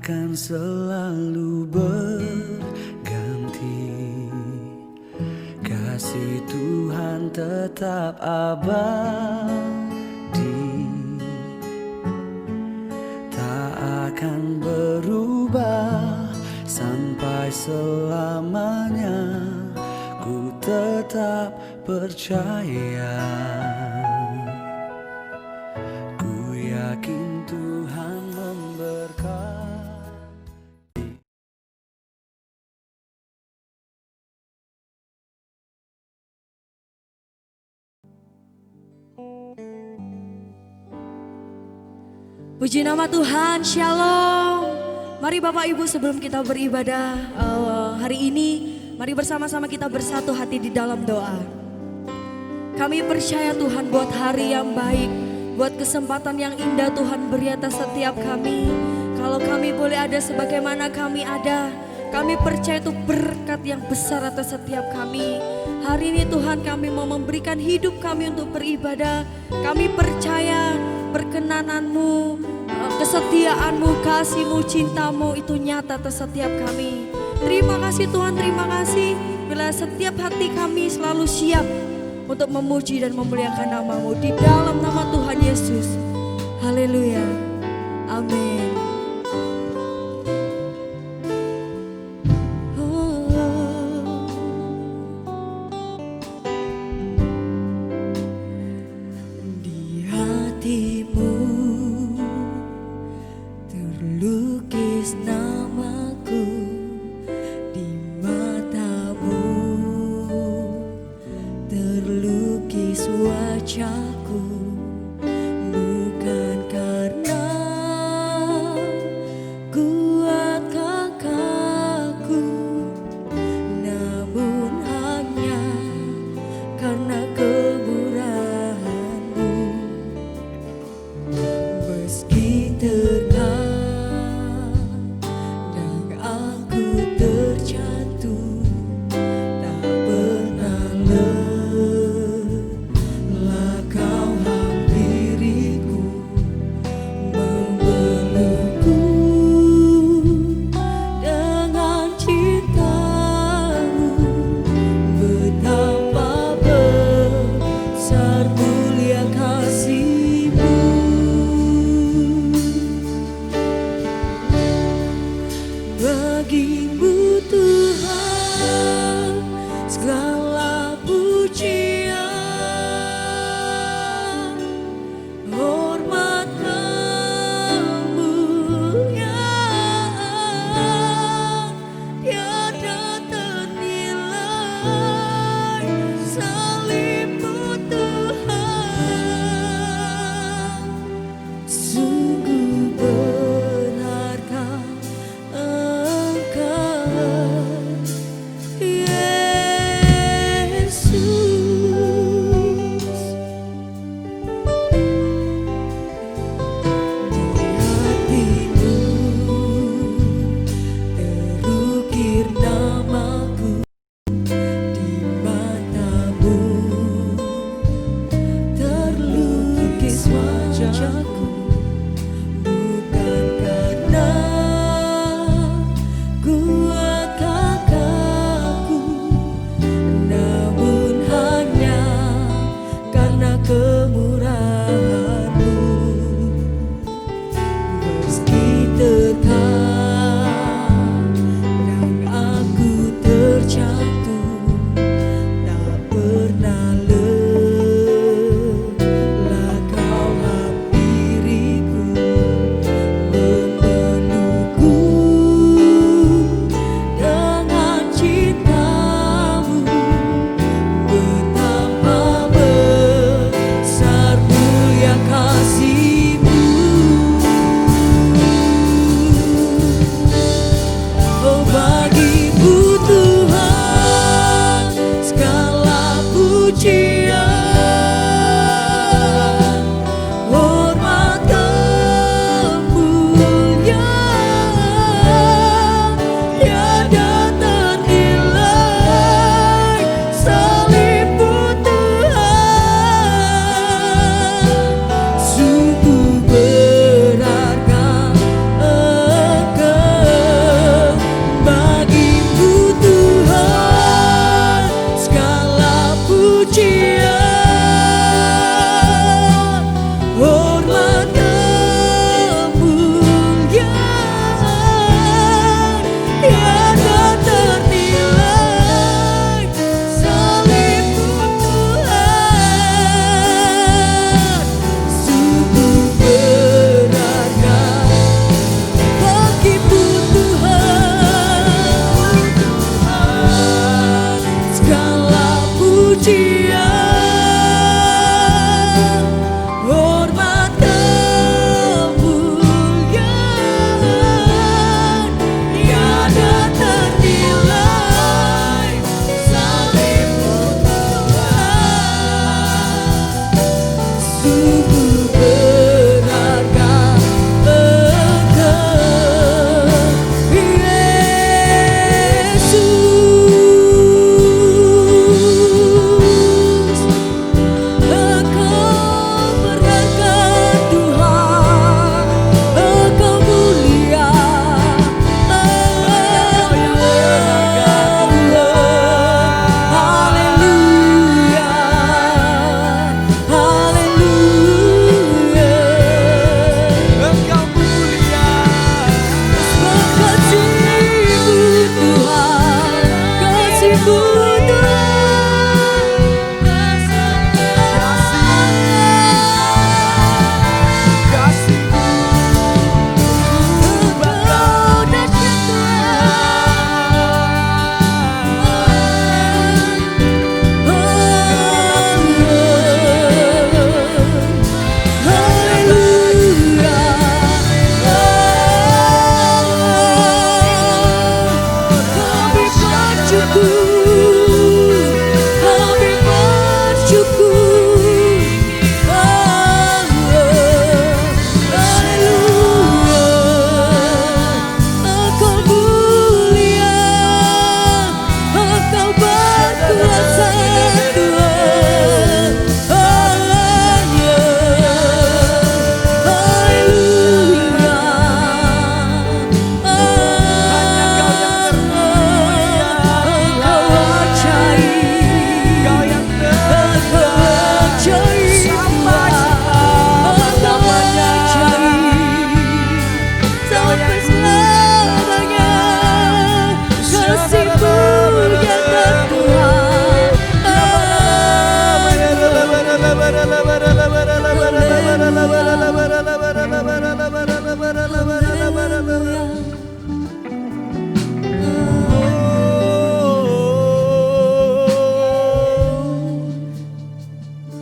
akan selalu berganti. Kasih Tuhan tetap abadi, tak akan berubah sampai selamanya. Ku tetap percaya, ku yakin Tuhan memberkati. Puji nama Tuhan, Shalom. Mari Bapak Ibu sebelum kita beribadah hari ini, mari bersama-sama kita bersatu hati di dalam doa. Kami percaya Tuhan buat hari yang baik, buat kesempatan yang indah Tuhan beri atas setiap kami. Kalau kami boleh ada sebagaimana kami ada, kami percaya itu berkat yang besar atas setiap kami. Hari ini Tuhan kami mau memberikan hidup kami untuk beribadah. Kami percaya perkenanan-Mu, kesetiaan-Mu, kasih-Mu, cinta-Mu itu nyata atas setiap kami. Terima kasih Tuhan, terima kasih bila setiap hati kami selalu siap untuk memuji dan memuliakan nama-Mu di dalam nama Tuhan Yesus. Haleluya. Amin. Di hatimu terlukis namaku, di matamu terlukis wajahku, bukan karena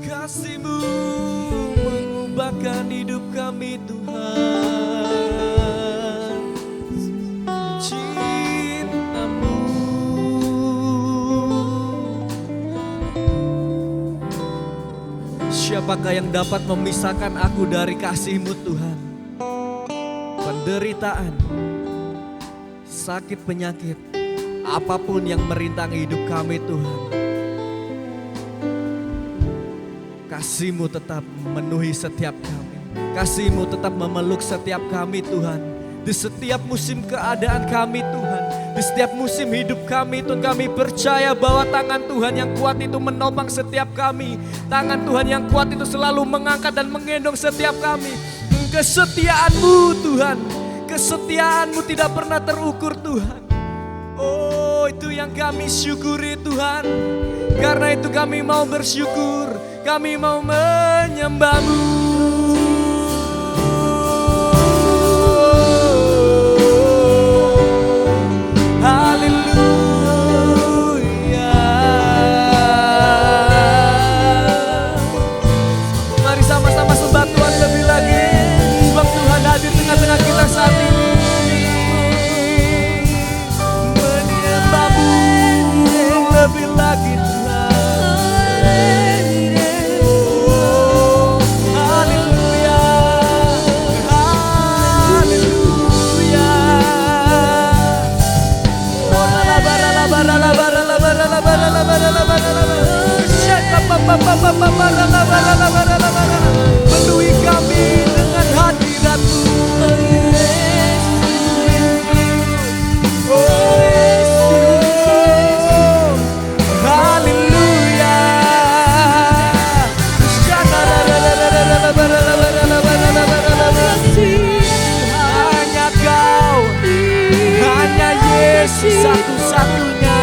Kasih-Mu mengubahkan hidup kami Tuhan. Cinta-Mu siapakah yang dapat memisahkan aku dari kasih-Mu Tuhan? Penderitaan, sakit penyakit, apapun yang merintangi hidup kami Tuhan, kasih-Mu tetap memenuhi setiap kami. Kasih-Mu tetap memeluk setiap kami Tuhan. Di setiap musim keadaan kami Tuhan, di setiap musim hidup kami Tuhan, kami percaya bahwa tangan Tuhan yang kuat itu menopang setiap kami. Tangan Tuhan yang kuat itu selalu mengangkat dan menggendong setiap kami. Kesetiaan-Mu Tuhan, kesetiaan-Mu tidak pernah terukur Tuhan. Oh, itu yang kami syukuri Tuhan. Karena itu kami mau bersyukur, kami mau menyembah-Mu. Haleluya. Mari sama-sama sembah Tuhan lebih lagi. Sebab Tuhan hadir tengah-tengah kita saat ini. Menyembah-Mu lebih lagi Tuhan. Penuhi kami dengan hadirat-Mu. Oh, haleluya. Hanya Kau, hanya Yesus satu-satunya.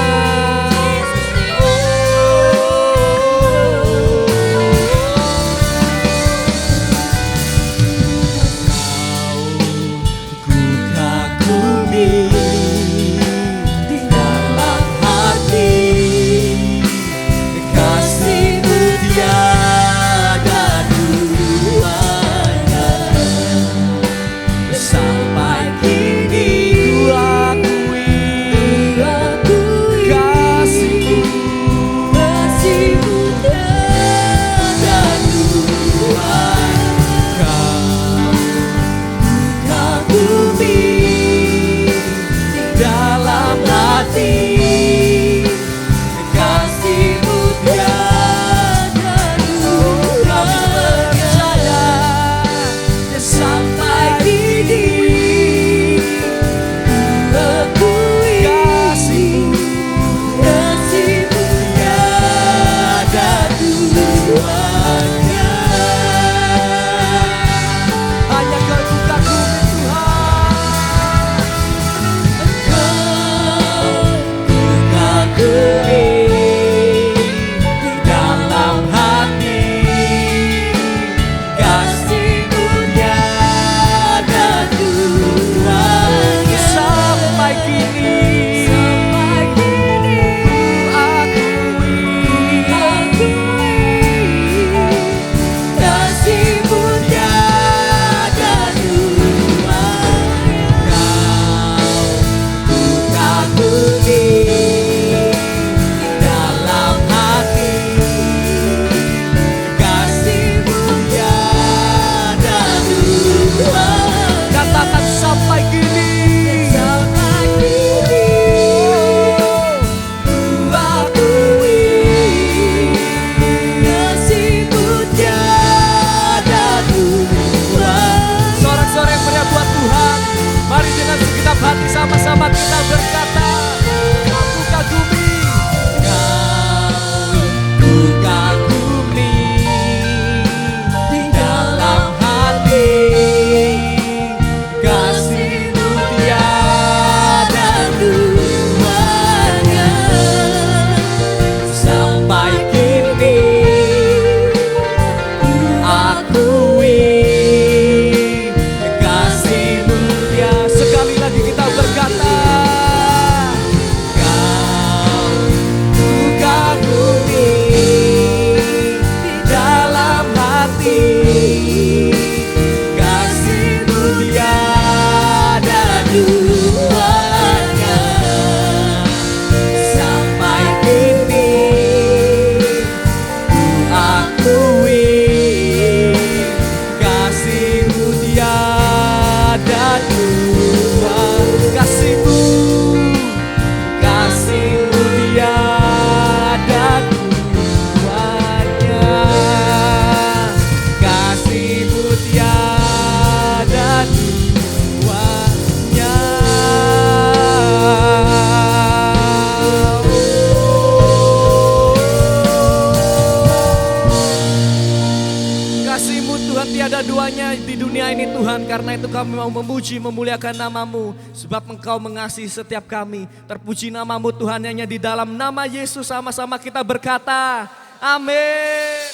kedua-duanya di dunia ini Tuhan. Karena itu kami mau memuji, memuliakan nama-Mu. Sebab Engkau mengasihi setiap kami. Terpuji nama-Mu Tuhan, hanya di dalam nama Yesus sama-sama kita berkata, amin.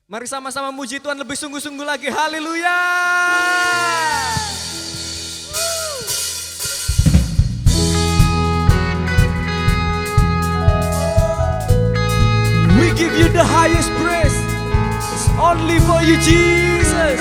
Mari sama-sama muji Tuhan lebih sungguh-sungguh lagi, haleluya. We give you the highest praise. It's only for you, Jesus.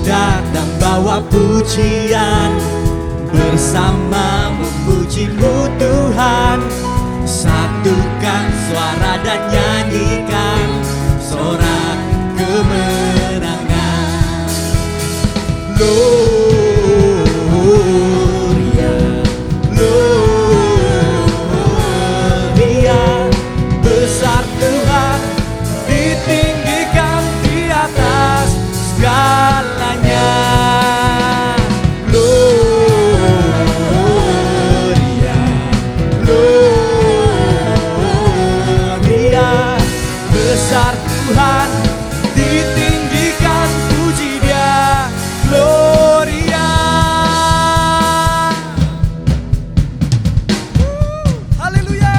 Datang bawa pujian, bersama memuji-Mu Tuhan. Satukan suara dan nyanyikan sorak kemenangan. Gloria, Gloria, besar Tuhan, ditinggikan di atas segalanya. Gloria, Gloria, besar Tuhan, ditinggikan puji Dia. Gloria. Haleluya.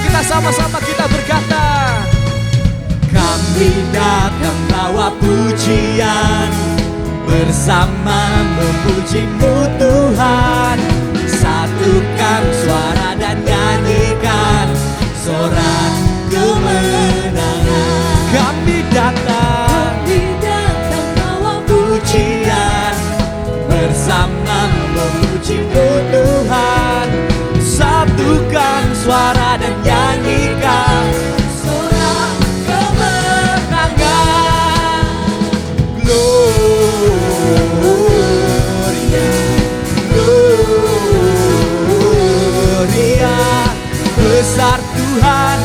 Kita sama-sama kita berkata, kami datang bawa pujian, bersama memuji-Mu Tuhan. Satukan suara dan nyanyikan sorak kemenangan. Kami datang bawa pujian, bersama memuji-Mu Tuhan. Satukan suara dan nyanyikan sorak kemenangan. Gloria, Gloria, besar Tuhan,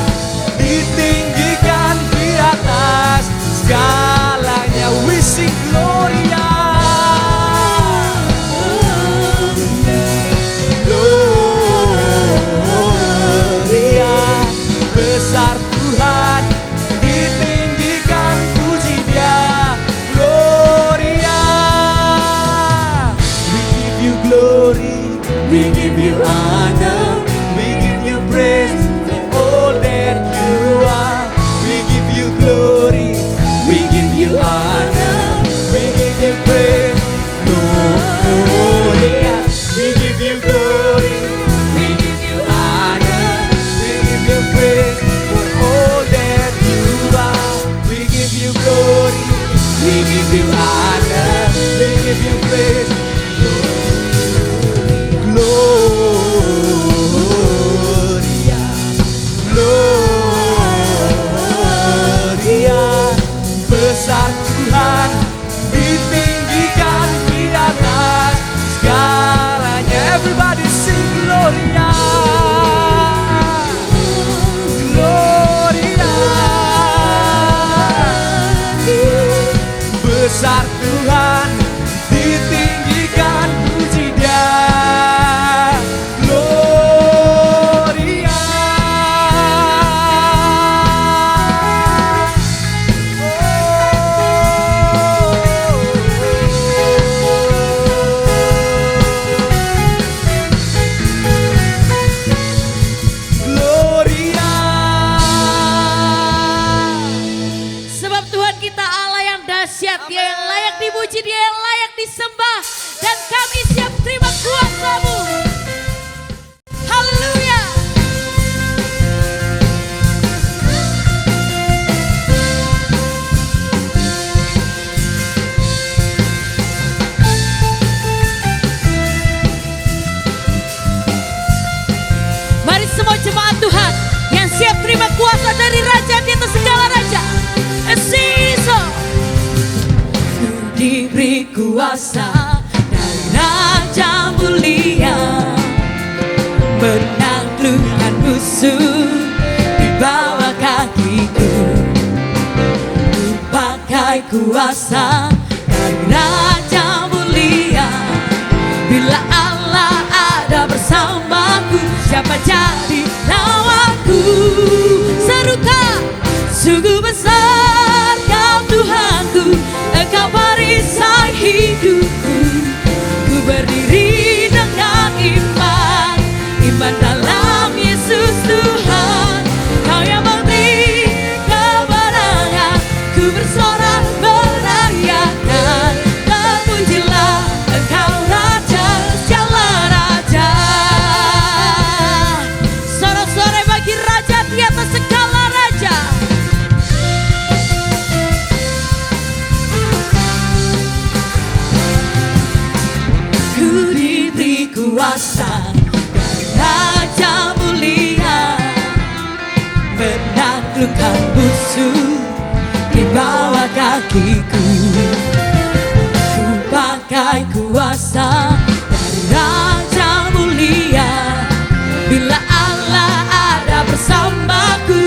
ditinggikan di atas segalanya. We sing Gloria. Besar Tuhan, ditinggikan puji Dia. Gloria. We give you glory, we give you honor, we give you praise for all that you are. We give you glory, we give you honor, we give you praise. Gloria. We give you glory, we give you honor, we give you praise. We give you honor, we give you praise. Gloria, Gloria, besar Tuhan, ditinggikan di atas segalanya. Everybody sing Gloria. Besar Tuhan, ditinggikan puji Dia. Gloria. Gloria. Sebab Tuhan kita Allah yang dahsyat, Dia yang layak dipuji, Dia yang layak disembah, dan kami siap terima kuasa-Mu. Haleluya. diberi kuasa dari Raja mulia, menaklukkan musuh di bawah kakiku. Ku pakai kuasa dari Raja mulia. Bila Allah ada bersamaku, siapa jadi lawanku? Serukan, sungguh besar Kau Tuhanku, Engkau perisai hidupku. Ku berdiri dengan iman, iman dalam Yesus Tuhan. Kau yang memberi kemenangan, ku bersorak merayakan. Terpujilah Engkau Raja, segala Raja. Sorak-sorai bagi Raja di atas segala Raja. Ku diberi kuasa dari Raja mulia, menaklukkan musuh di bawah kakiku. Ku pakai kuasa dari Raja mulia. Bila Allah ada bersamaku,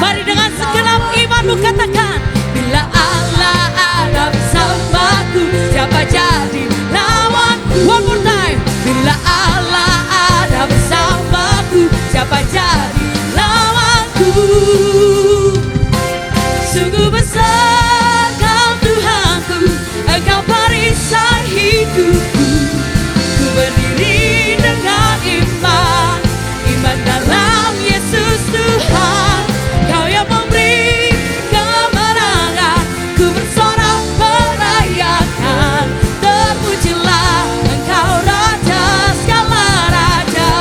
mari dengan segenap imanmu katakan, bila Allah ada bersamaku, siapa jadi lawanku? One more time. Bila Allah ada bersamaku, siapa jadi lawanku? Sungguh besar Kau Tuhanku, Engkau perisai hidupku. Ku berdiri dengan iman, iman dalam Yesus Tuhan. Kau yang memberi kemenangan, ku bersorak merayakan. Terpujilah Engkau Raja, segala Raja.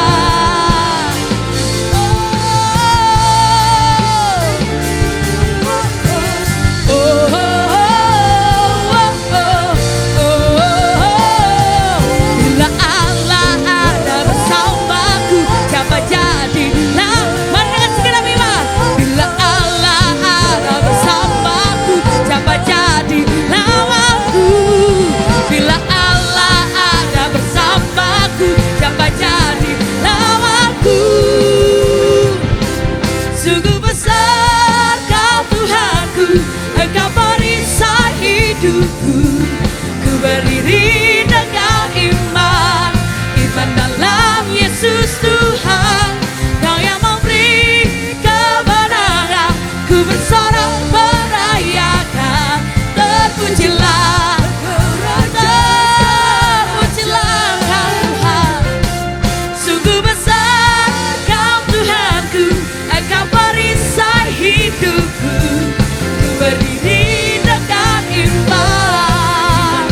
Bila Allah ada bersamaku, siapa jadi lawanku? Mari dengan segenap iman. Bila Allah ada bersamaku, siapa jadi lawanku? Bila Allah ada bersamaku, siapa jadi lawanku? Sungguh besar Kau Tuhanku, Engkau perisai hidupku. Ku berdiri dengan iman, iman dalam Yesus Tuhan. Kau yang memberi kemenangan, ku bersorak merayakan. Terpujilah, terpujilah Kau Tuhan. Sungguh besar Kau Tuhanku, Engkau perisai hidupku. Ku berdiri dengan iman,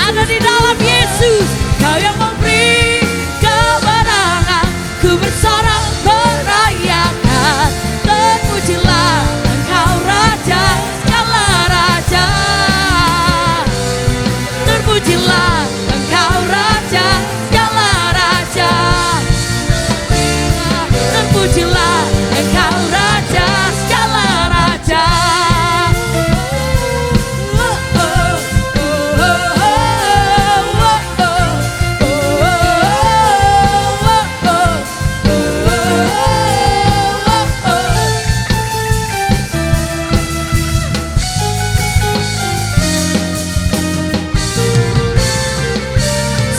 ada di dalam Yesus. Kau yang memberi kemenangan, ku bersorak merayakan. Terpujilah Engkau Raja, segala Raja. Terpujilah Engkau Raja, segala Raja. Terpujilah Engkau Raja, segala Raja.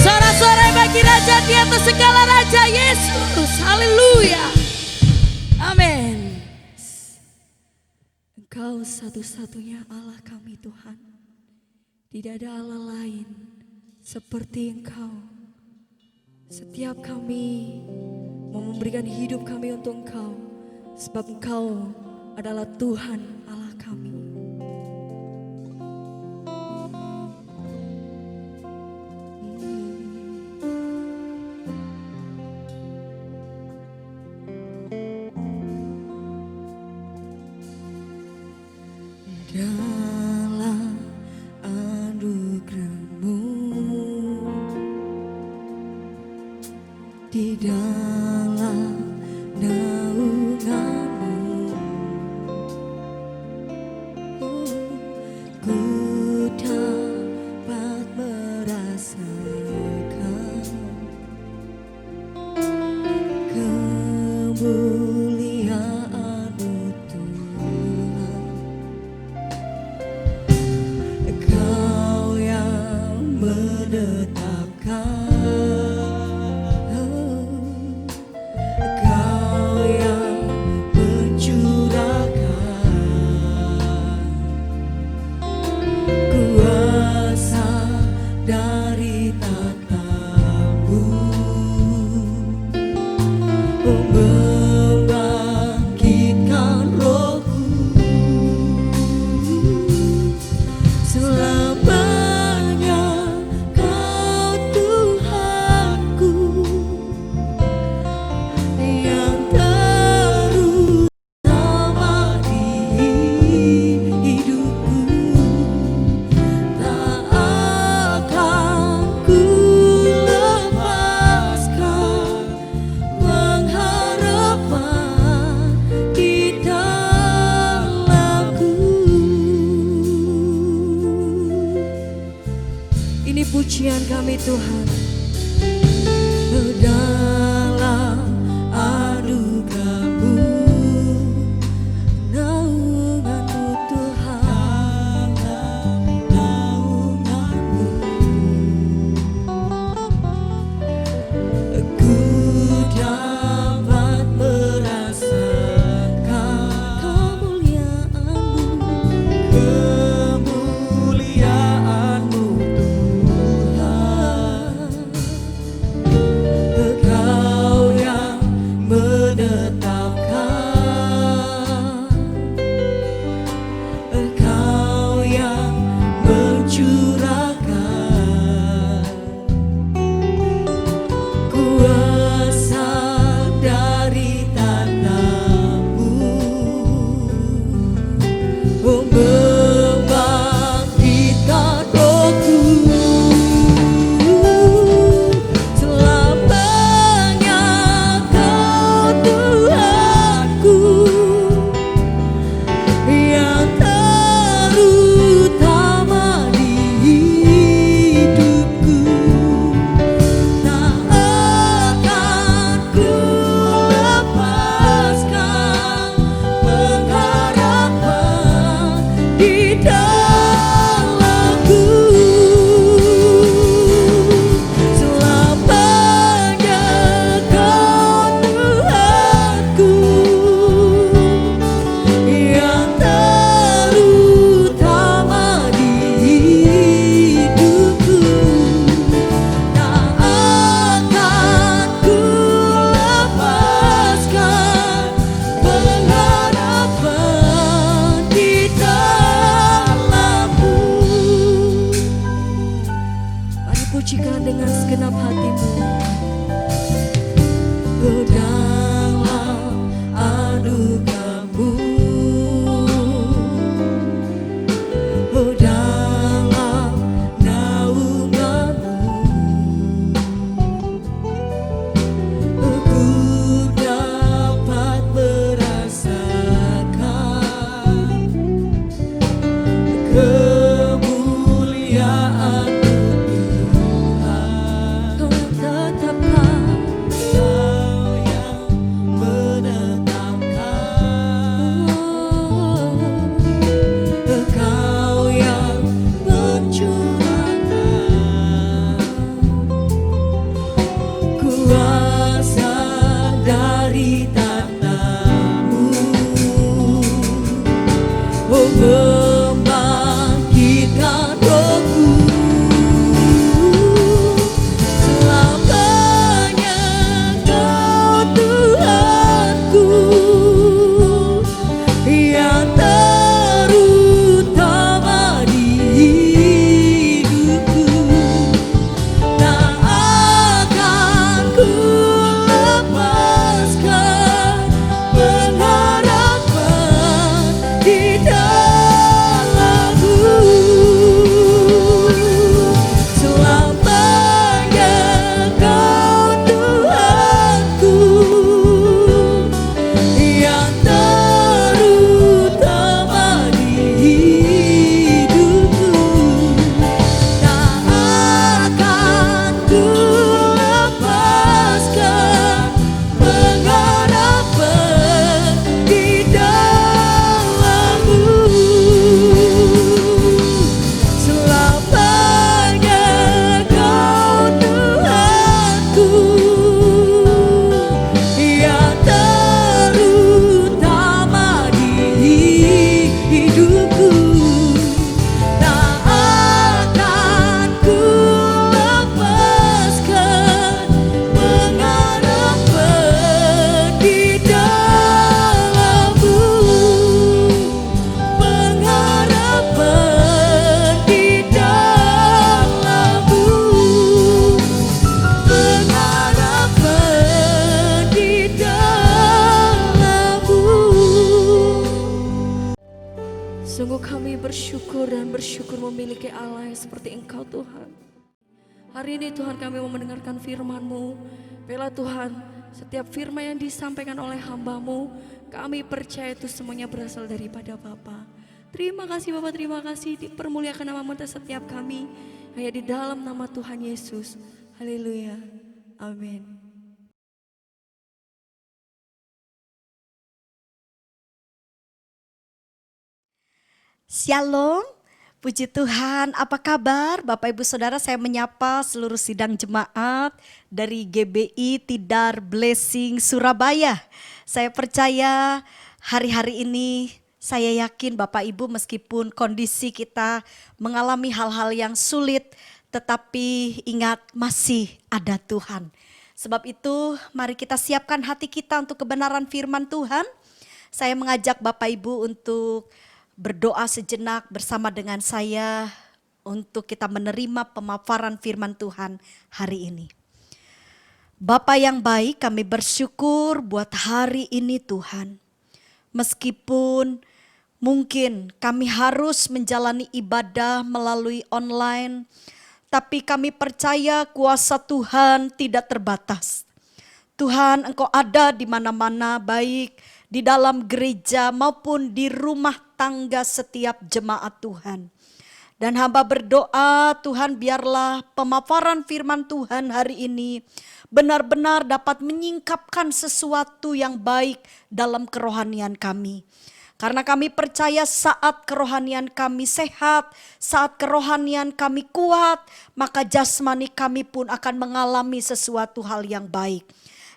Sorak-sorai bagi Raja di atas segala Raja, Yesus. Haleluya. Amin. Engkau satu-satunya Allah kami Tuhan. Tidak ada Allah lain seperti Engkau. Setiap kami mau memberikan hidup kami untuk Engkau, sebab Engkau adalah Tuhan Allah kami. Dalam anugerah-Mu, di dalam naungan-Mu, Kau yang mencurahkan kuasa dari tatamu, membangkitkan rohku. Selamanya Kau Tuhanku yang terutama di hidupku. Tak akan ku lepaskan pengharapan di dalamku. Ini pujian kami Tuhan. Dalam anugerah-Mu, naungan-Mu Tuhan, naungan-Mu, ku dapat merasakan kemuliaan-Mu Tuhan. Engkau yang menetapkan, Engkau yang mencurahkan kuasa dari tatamu, membangkitkan rohku. Selamanya Kau Tuhanku yang terutama di hidupku. Tak akan ku lepaskan pengharapan di dalamku. Selamanya Kau Tuhanku yang terutama di hidupku. Tak akan ku lepaskan pengharapan di dalammu. Mari pujikan dengan segenap hatimu. Dalam anugerah-Mu, dalam naungan-Mu, ku dapat merasakan kemuliaan-Mu Tuhan. Kau tetap memiliki Allah yang seperti Engkau Tuhan. Hari ini Tuhan kami mau mendengarkan firman-Mu. Biarlah Tuhan, setiap firman yang disampaikan oleh hamba-Mu, kami percaya itu semuanya berasal daripada Bapa. Terima kasih Bapak, terima kasih. Dipermuliakan nama-Mu atas setiap kami. Hanya di dalam nama Tuhan Yesus. Haleluya. Amin. Shalom, puji Tuhan, apa kabar Bapak Ibu Saudara? Saya menyapa seluruh sidang jemaat dari GBI Tidar Blessing Surabaya. Saya percaya hari-hari ini, saya yakin Bapak Ibu meskipun kondisi kita mengalami hal-hal yang sulit, tetapi ingat masih ada Tuhan. Sebab itu mari kita siapkan hati kita untuk kebenaran firman Tuhan. Saya mengajak Bapak Ibu untuk berdoa sejenak bersama dengan saya untuk kita menerima pemaparan firman Tuhan hari ini. Bapa yang baik, kami bersyukur buat hari ini Tuhan. Meskipun mungkin kami harus menjalani ibadah melalui online, tapi kami percaya kuasa Tuhan tidak terbatas. Tuhan, Engkau ada di mana-mana, baik di dalam gereja maupun di rumah tangga setiap jemaat Tuhan. Dan hamba berdoa, Tuhan, biarlah pemaparan firman Tuhan hari ini benar-benar dapat menyingkapkan sesuatu yang baik dalam kerohanian kami. Karena kami percaya saat kerohanian kami sehat, saat kerohanian kami kuat, maka jasmani kami pun akan mengalami sesuatu hal yang baik.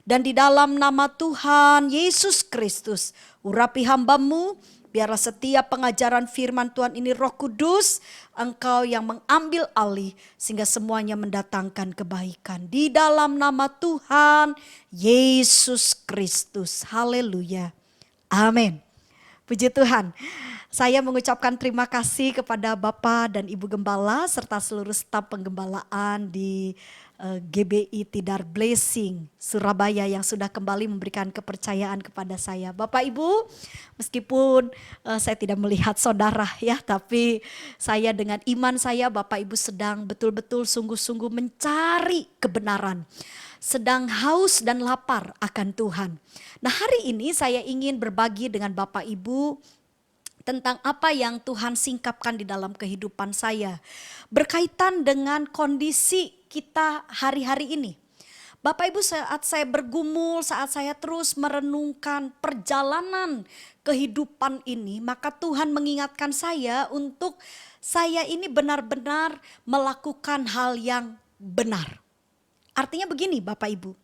Dan di dalam nama Tuhan Yesus Kristus, urapi hamba-Mu, biarlah setiap pengajaran firman Tuhan ini Roh Kudus, Engkau yang mengambil alih sehingga semuanya mendatangkan kebaikan. Di dalam nama Tuhan Yesus Kristus. Haleluya. Amin. Puji Tuhan. Saya mengucapkan terima kasih kepada Bapak dan Ibu Gembala serta seluruh staf penggembalaan di GBI Tidar Blessing Surabaya yang sudah kembali memberikan kepercayaan kepada saya. Bapak Ibu, meskipun saya tidak melihat saudara ya, tapi saya dengan iman saya Bapak Ibu sedang betul-betul sungguh-sungguh mencari kebenaran. Sedang haus dan lapar akan Tuhan. Nah, hari ini saya ingin berbagi dengan Bapak Ibu tentang apa yang Tuhan singkapkan di dalam kehidupan saya. Berkaitan dengan kondisi kita hari-hari ini. Bapak Ibu, saat saya bergumul, saat saya terus merenungkan perjalanan kehidupan ini, maka Tuhan mengingatkan saya untuk saya ini benar-benar melakukan hal yang benar. Artinya begini Bapak Ibu,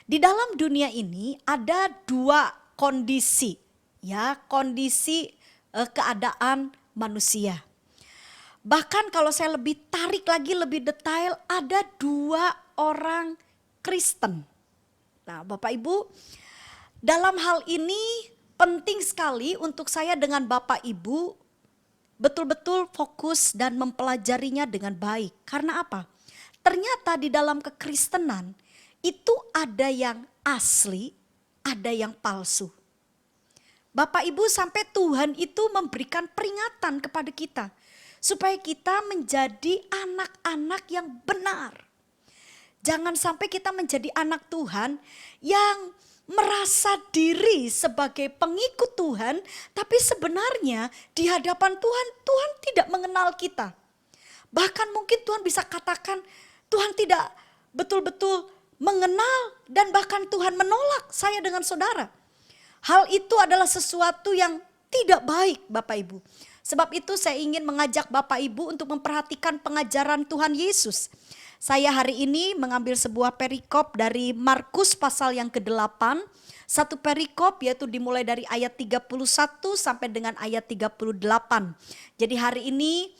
di dalam dunia ini ada dua kondisi, ya, kondisi keadaan manusia. Bahkan kalau saya lebih tarik lagi lebih detail, ada dua orang Kristen. Nah Bapak Ibu, dalam hal ini penting sekali untuk saya dengan Bapak Ibu betul-betul fokus dan mempelajarinya dengan baik. Karena apa? Ternyata di dalam kekristenan itu ada yang asli, ada yang palsu. Bapak Ibu, sampai Tuhan itu memberikan peringatan kepada kita supaya kita menjadi anak-anak yang benar. Jangan sampai kita menjadi anak Tuhan yang merasa diri sebagai pengikut Tuhan, tapi sebenarnya di hadapan Tuhan, Tuhan tidak mengenal kita. Bahkan mungkin Tuhan bisa katakan Tuhan tidak betul-betul mengenal dan bahkan Tuhan menolak saya dengan saudara. Hal itu adalah sesuatu yang tidak baik Bapak Ibu. Sebab itu saya ingin mengajak Bapak Ibu untuk memperhatikan pengajaran Tuhan Yesus. Saya hari ini mengambil sebuah perikop dari Markus pasal yang ke-8. Satu perikop yaitu dimulai dari ayat 31 sampai dengan ayat 38. Jadi hari ini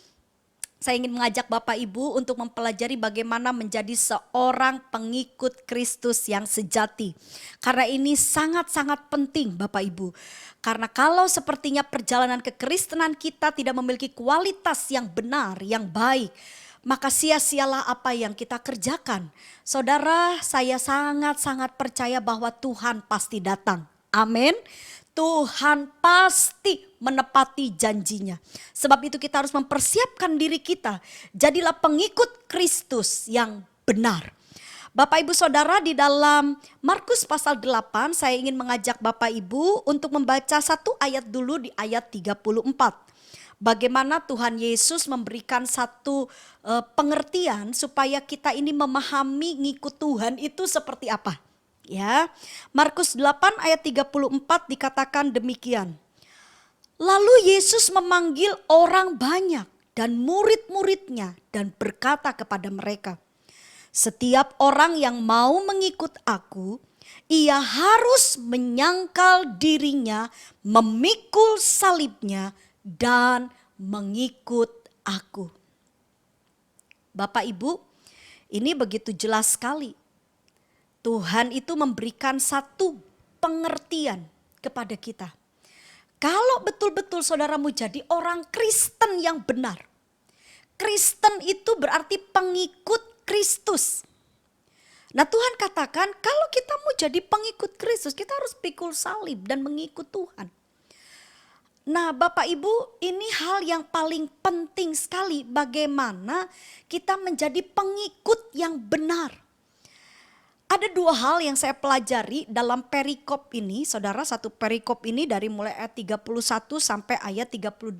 saya ingin mengajak Bapak Ibu untuk mempelajari bagaimana menjadi seorang pengikut Kristus yang sejati. Karena ini sangat-sangat penting Bapak Ibu. Karena kalau sepertinya perjalanan kekristenan kita tidak memiliki kualitas yang benar, yang baik, maka sia-sialah apa yang kita kerjakan. Saudara, saya sangat-sangat percaya bahwa Tuhan pasti datang. Amin. Tuhan pasti menepati janjinya. Sebab itu kita harus mempersiapkan diri kita. Jadilah pengikut Kristus yang benar. Bapak Ibu Saudara, di dalam Markus pasal 8 saya ingin mengajak Bapak Ibu untuk membaca satu ayat dulu di ayat 34. Bagaimana Tuhan Yesus memberikan satu pengertian supaya kita ini memahami ngikut Tuhan itu seperti apa. Ya, Markus 8 ayat 34 dikatakan demikian. Lalu Yesus memanggil orang banyak dan murid-muridnya dan berkata kepada mereka, setiap orang yang mau mengikut aku, ia harus menyangkal dirinya, memikul salibnya dan mengikut aku. Bapak Ibu, ini begitu jelas sekali. Tuhan itu memberikan satu pengertian kepada kita. Kalau betul-betul saudaramu jadi orang Kristen yang benar. Kristen itu berarti pengikut Kristus. Nah Tuhan katakan kalau kita mau jadi pengikut Kristus, kita harus pikul salib dan mengikut Tuhan. Nah Bapak Ibu, ini hal yang paling penting sekali bagaimana kita menjadi pengikut yang benar. Ada dua hal yang saya pelajari dalam perikop ini, saudara, satu perikop ini dari mulai ayat 31 sampai ayat 38.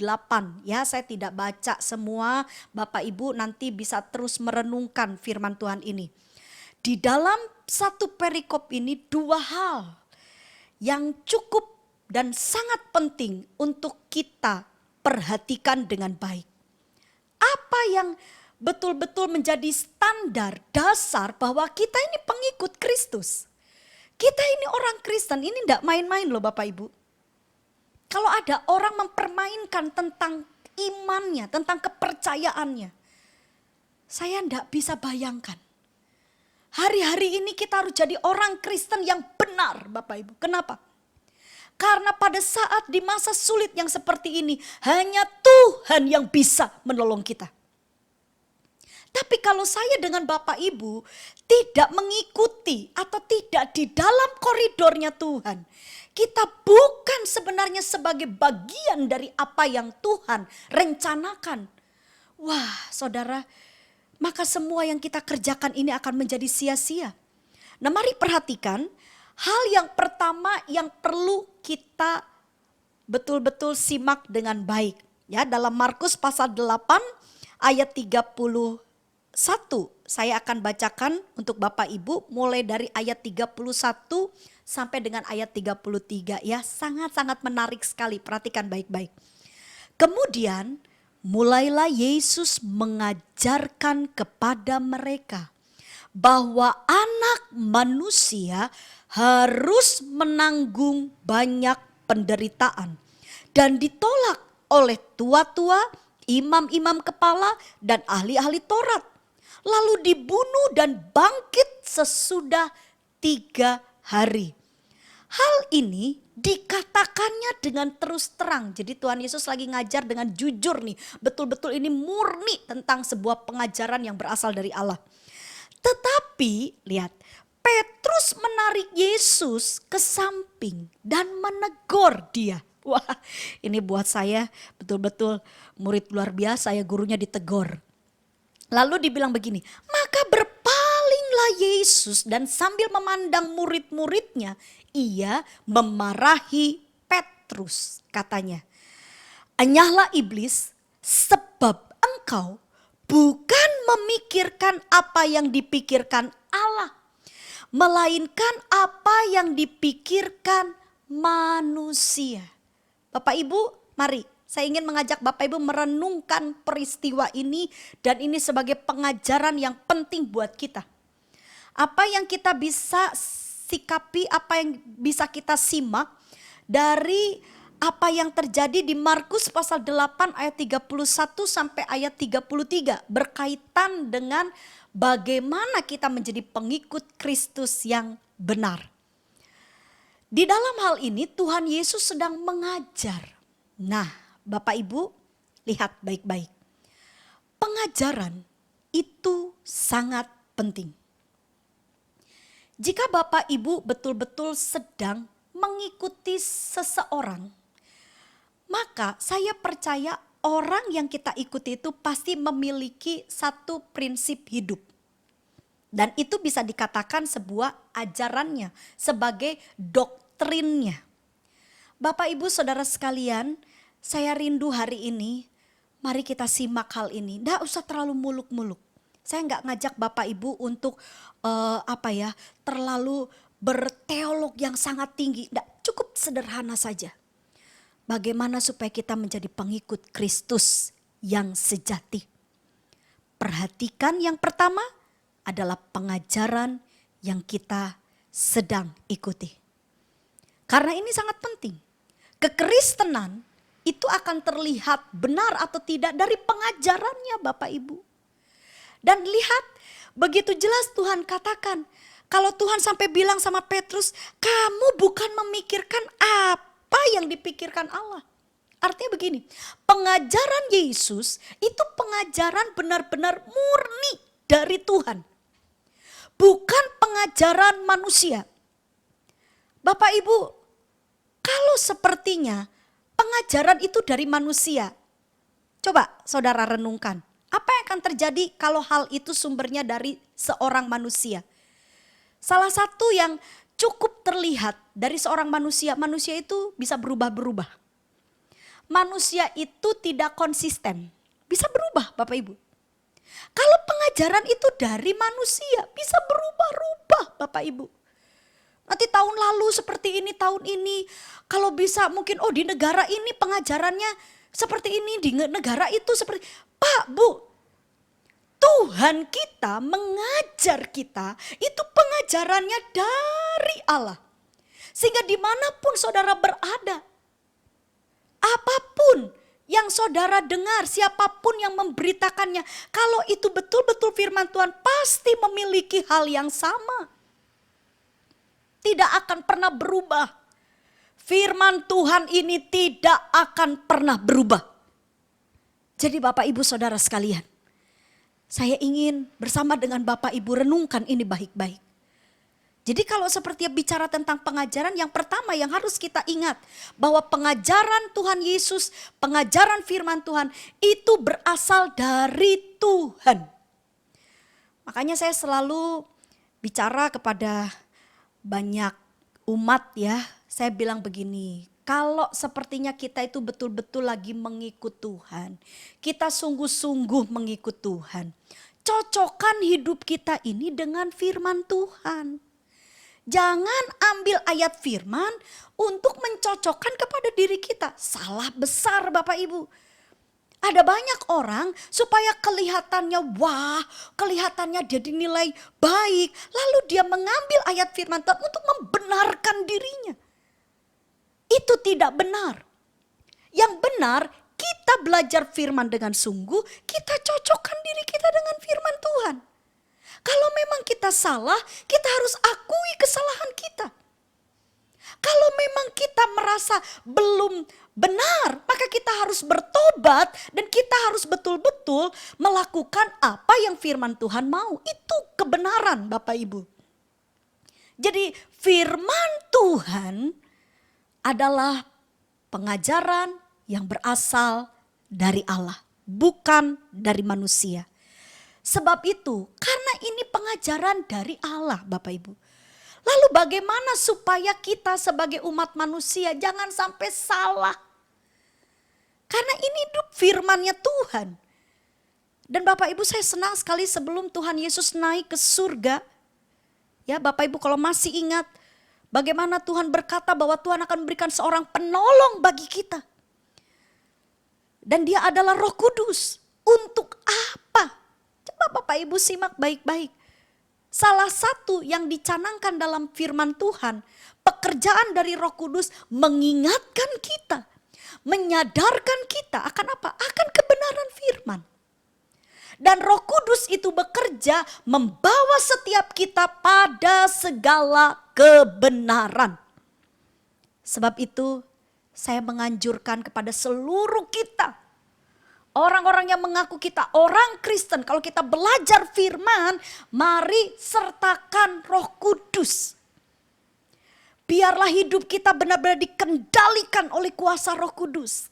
Ya, saya tidak baca semua, Bapak Ibu nanti bisa terus merenungkan firman Tuhan ini. Di dalam satu perikop ini dua hal yang cukup dan sangat penting untuk kita perhatikan dengan baik. Apa yang betul-betul menjadi standar dasar bahwa kita ini pengikut Kristus. Kita ini orang Kristen, ini tidak main-main loh Bapak Ibu. Kalau ada orang mempermainkan tentang imannya, tentang kepercayaannya, saya tidak bisa bayangkan. Hari-hari ini kita harus jadi orang Kristen yang benar Bapak Ibu. Kenapa? Karena pada saat di masa sulit yang seperti ini, hanya Tuhan yang bisa menolong kita. Tapi kalau saya dengan Bapak Ibu tidak mengikuti atau tidak di dalam koridornya Tuhan, kita bukan sebenarnya sebagai bagian dari apa yang Tuhan rencanakan. Wah saudara, maka semua yang kita kerjakan ini akan menjadi sia-sia. Nah mari perhatikan hal yang pertama yang perlu kita betul-betul simak dengan baik. Ya, dalam Markus pasal 8 ayat 31 saya akan bacakan untuk Bapak Ibu mulai dari ayat 31 sampai dengan ayat 33 ya, sangat-sangat menarik sekali, perhatikan baik-baik. Kemudian mulailah Yesus mengajarkan kepada mereka bahwa anak manusia harus menanggung banyak penderitaan dan ditolak oleh tua-tua, imam-imam kepala dan ahli-ahli Taurat. Lalu dibunuh dan bangkit sesudah 3 hari. Hal ini dikatakannya dengan terus terang. Jadi Tuhan Yesus lagi ngajar dengan jujur nih. Betul-betul ini murni tentang sebuah pengajaran yang berasal dari Allah. Tetapi lihat, Petrus menarik Yesus ke samping dan menegur dia. Wah, ini buat saya betul-betul murid luar biasa ya, gurunya ditegur. Lalu dibilang begini, maka berpalinglah Yesus dan sambil memandang murid-muridnya, ia memarahi Petrus, katanya. Enyahlah iblis, sebab engkau bukan memikirkan apa yang dipikirkan Allah, melainkan apa yang dipikirkan manusia. Bapak Ibu, mari. Saya ingin mengajak Bapak Ibu merenungkan peristiwa ini dan ini sebagai pengajaran yang penting buat kita. Apa yang kita bisa sikapi, apa yang bisa kita simak dari apa yang terjadi di Markus pasal 8 ayat 31 sampai ayat 33 berkaitan dengan bagaimana kita menjadi pengikut Kristus yang benar. Di dalam hal ini Tuhan Yesus sedang mengajar. Nah, Bapak Ibu, lihat baik-baik. Pengajaran itu sangat penting. Jika Bapak Ibu betul-betul sedang mengikuti seseorang, maka saya percaya orang yang kita ikuti itu pasti memiliki satu prinsip hidup. Dan itu bisa dikatakan sebuah ajarannya, sebagai doktrinnya. Bapak Ibu Saudara sekalian, saya rindu hari ini, mari kita simak hal ini. Nggak usah terlalu muluk-muluk. Saya nggak ngajak Bapak Ibu untuk terlalu berteolog yang sangat tinggi. Nggak, cukup sederhana saja. Bagaimana supaya kita menjadi pengikut Kristus yang sejati. Perhatikan yang pertama adalah pengajaran yang kita sedang ikuti. Karena ini sangat penting. Kekristenan itu akan terlihat benar atau tidak dari pengajarannya Bapak Ibu. Dan lihat begitu jelas Tuhan katakan. Kalau Tuhan sampai bilang sama Petrus, kamu bukan memikirkan apa yang dipikirkan Allah. Artinya begini, pengajaran Yesus itu pengajaran benar-benar murni dari Tuhan. Bukan pengajaran manusia. Bapak Ibu, kalau sepertinya pengajaran itu dari manusia. Coba saudara renungkan, apa yang akan terjadi kalau hal itu sumbernya dari seorang manusia? Salah satu yang cukup terlihat dari seorang manusia itu bisa berubah-berubah. Manusia itu tidak konsisten, bisa berubah Bapak Ibu. Kalau pengajaran itu dari manusia bisa berubah-ubah Bapak Ibu. Nanti tahun lalu seperti ini, tahun ini. Kalau bisa mungkin di negara ini pengajarannya seperti ini, di negara itu seperti. Pak, Bu, Tuhan kita mengajar kita itu pengajarannya dari Allah. Sehingga dimanapun saudara berada, apapun yang saudara dengar, siapapun yang memberitakannya, kalau itu betul-betul firman Tuhan pasti memiliki hal yang sama. Tidak akan pernah berubah. Firman Tuhan ini tidak akan pernah berubah. Jadi Bapak Ibu Saudara sekalian, saya ingin bersama dengan Bapak Ibu renungkan ini baik-baik. Jadi kalau seperti bicara tentang pengajaran, yang pertama yang harus kita ingat bahwa pengajaran Tuhan Yesus, pengajaran firman Tuhan itu berasal dari Tuhan. Makanya saya selalu bicara kepada banyak umat ya, saya bilang begini, kalau sepertinya kita itu betul-betul lagi mengikut Tuhan, kita sungguh-sungguh mengikut Tuhan, cocokkan hidup kita ini dengan firman Tuhan. Jangan ambil ayat firman untuk mencocokkan kepada diri kita. Salah besar Bapak Ibu. Ada banyak orang supaya kelihatannya wah, kelihatannya dia dinilai baik. Lalu dia mengambil ayat firman Tuhan untuk membenarkan dirinya. Itu tidak benar. Yang benar kita belajar firman dengan sungguh, kita cocokkan diri kita dengan firman Tuhan. Kalau memang kita salah, kita harus akui kesalahan kita. Kalau memang kita merasa belum benar, maka kita harus bertobat dan kita harus betul-betul melakukan apa yang firman Tuhan mau. Itu kebenaran Bapak Ibu. Jadi firman Tuhan adalah pengajaran yang berasal dari Allah, bukan dari manusia. Sebab itu, karena ini pengajaran dari Allah Bapak Ibu. Lalu bagaimana supaya kita sebagai umat manusia jangan sampai salah. Karena ini hidup firman-Nya Tuhan. Dan Bapak Ibu saya senang sekali sebelum Tuhan Yesus naik ke surga. Ya Bapak Ibu kalau masih ingat bagaimana Tuhan berkata bahwa Tuhan akan memberikan seorang penolong bagi kita. Dan dia adalah Roh Kudus. Untuk apa? Coba Bapak Ibu simak baik-baik. Salah satu yang dicanangkan dalam firman Tuhan, pekerjaan dari Roh Kudus mengingatkan kita, menyadarkan kita akan apa? Akan kebenaran firman. Dan Roh Kudus itu bekerja membawa setiap kita pada segala kebenaran. Sebab itu saya menganjurkan kepada seluruh kita, orang-orang yang mengaku kita orang Kristen, kalau kita belajar firman, mari sertakan Roh Kudus. Biarlah hidup kita benar-benar dikendalikan oleh kuasa Roh Kudus.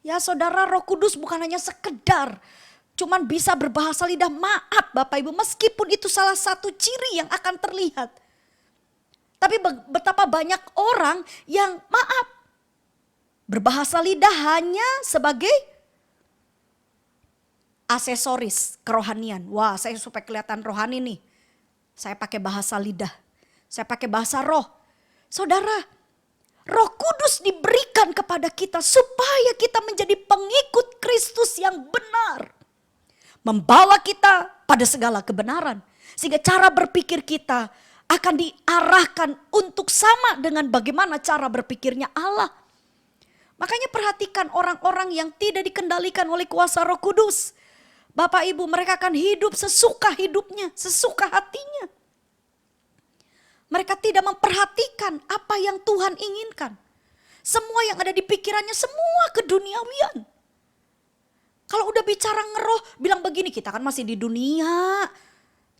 Ya saudara, Roh Kudus bukan hanya sekedar cuman bisa berbahasa lidah. Maaf Bapak Ibu, meskipun itu salah satu ciri yang akan terlihat. Tapi betapa banyak orang yang maaf, berbahasa lidah hanya sebagai aksesoris kerohanian. Wah, saya supaya kelihatan rohani nih, saya pakai bahasa lidah, saya pakai bahasa roh. Saudara, Roh Kudus diberikan kepada kita supaya kita menjadi pengikut Kristus yang benar. Membawa kita pada segala kebenaran. Sehingga cara berpikir kita akan diarahkan untuk sama dengan bagaimana cara berpikirnya Allah. Makanya perhatikan orang-orang yang tidak dikendalikan oleh kuasa Roh Kudus. Bapak Ibu, mereka akan hidup sesuka hidupnya, sesuka hatinya. Mereka tidak memperhatikan apa yang Tuhan inginkan. Semua yang ada di pikirannya semua keduniawian. Kalau udah bicara ngeroh, bilang begini, kita kan masih di dunia.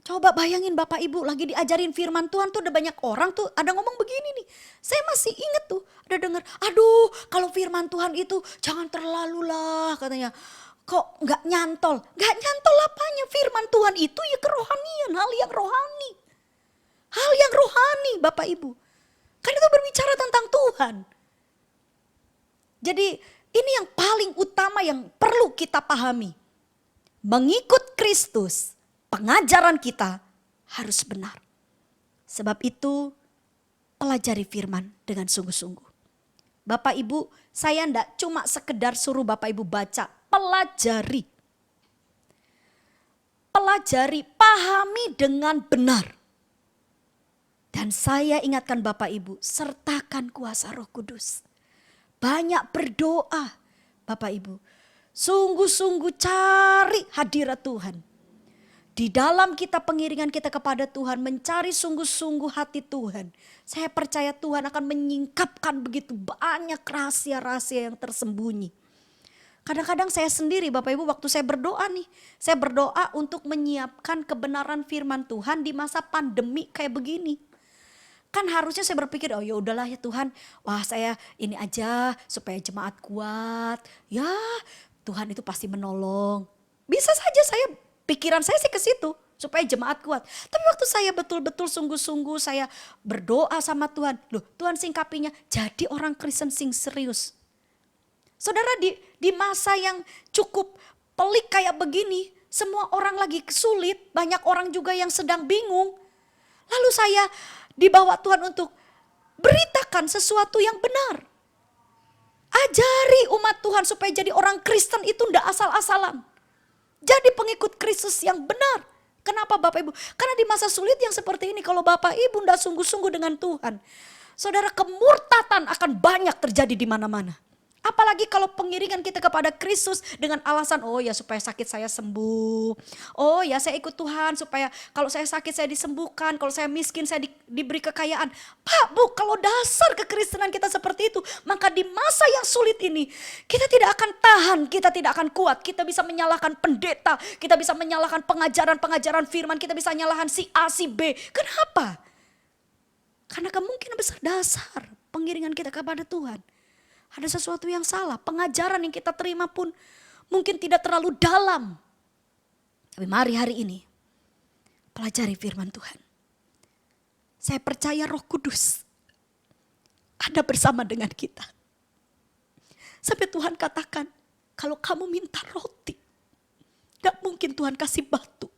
Coba bayangin Bapak Ibu lagi diajarin firman Tuhan tuh, ada banyak orang tuh ada ngomong begini nih. Saya masih inget tuh, ada dengar, aduh kalau firman Tuhan itu jangan terlalu lah katanya. Kok gak nyantol? Gak nyantol apanya? Firman Tuhan itu ya kerohanian, hal yang rohani. Hal yang rohani Bapak Ibu. Kan itu berbicara tentang Tuhan. Jadi ini yang paling utama yang perlu kita pahami. Mengikut Kristus, pengajaran kita harus benar. Sebab itu pelajari firman dengan sungguh-sungguh. Bapak Ibu, saya enggak cuma sekedar suruh Bapak Ibu baca, pelajari. Pelajari, pahami dengan benar. Dan saya ingatkan Bapak Ibu, sertakan kuasa Roh Kudus. Banyak berdoa Bapak Ibu. Sungguh-sungguh cari hadirat Tuhan. Di dalam kita pengiringan kita kepada Tuhan, mencari sungguh-sungguh hati Tuhan. Saya percaya Tuhan akan menyingkapkan begitu banyak rahasia-rahasia yang tersembunyi. Kadang-kadang saya sendiri Bapak Ibu waktu saya berdoa nih. Saya berdoa untuk menyiapkan kebenaran firman Tuhan di masa pandemi kayak begini. Kan harusnya saya berpikir, oh ya udahlah ya Tuhan, wah saya ini aja supaya jemaat kuat. Ya Tuhan itu pasti menolong. Bisa saja pikiran saya sih ke situ supaya jemaat kuat. Tapi waktu saya betul-betul sungguh-sungguh saya berdoa sama Tuhan. Loh Tuhan singkapinya jadi orang Kristen sing serius. Saudara di masa yang cukup pelik kayak begini, semua orang lagi sulit, banyak orang juga yang sedang bingung. Lalu saya dibawa Tuhan untuk beritakan sesuatu yang benar. Ajari umat Tuhan supaya jadi orang Kristen itu ndak asal-asalan. Jadi pengikut Kristus yang benar. Kenapa Bapak Ibu? Karena di masa sulit yang seperti ini kalau Bapak Ibu ndak sungguh-sungguh dengan Tuhan, saudara, kemurtatan akan banyak terjadi di mana-mana. Apalagi kalau pengiringan kita kepada Kristus dengan alasan, oh ya supaya sakit saya sembuh. Oh ya saya ikut Tuhan supaya kalau saya sakit saya disembuhkan. Kalau saya miskin saya diberi kekayaan. Pak Bu, kalau dasar kekristenan kita seperti itu, maka di masa yang sulit ini kita tidak akan tahan, kita tidak akan kuat. Kita bisa menyalahkan pendeta, kita bisa menyalahkan pengajaran-pengajaran firman, kita bisa menyalahkan si A, si B. Kenapa? Karena kemungkinan besar dasar pengiringan kita kepada Tuhan ada sesuatu yang salah. Pengajaran yang kita terima pun mungkin tidak terlalu dalam. Tapi mari hari ini pelajari firman Tuhan. Saya percaya Roh Kudus ada bersama dengan kita. Sampai Tuhan katakan, kalau kamu minta roti, gak mungkin Tuhan kasih batu.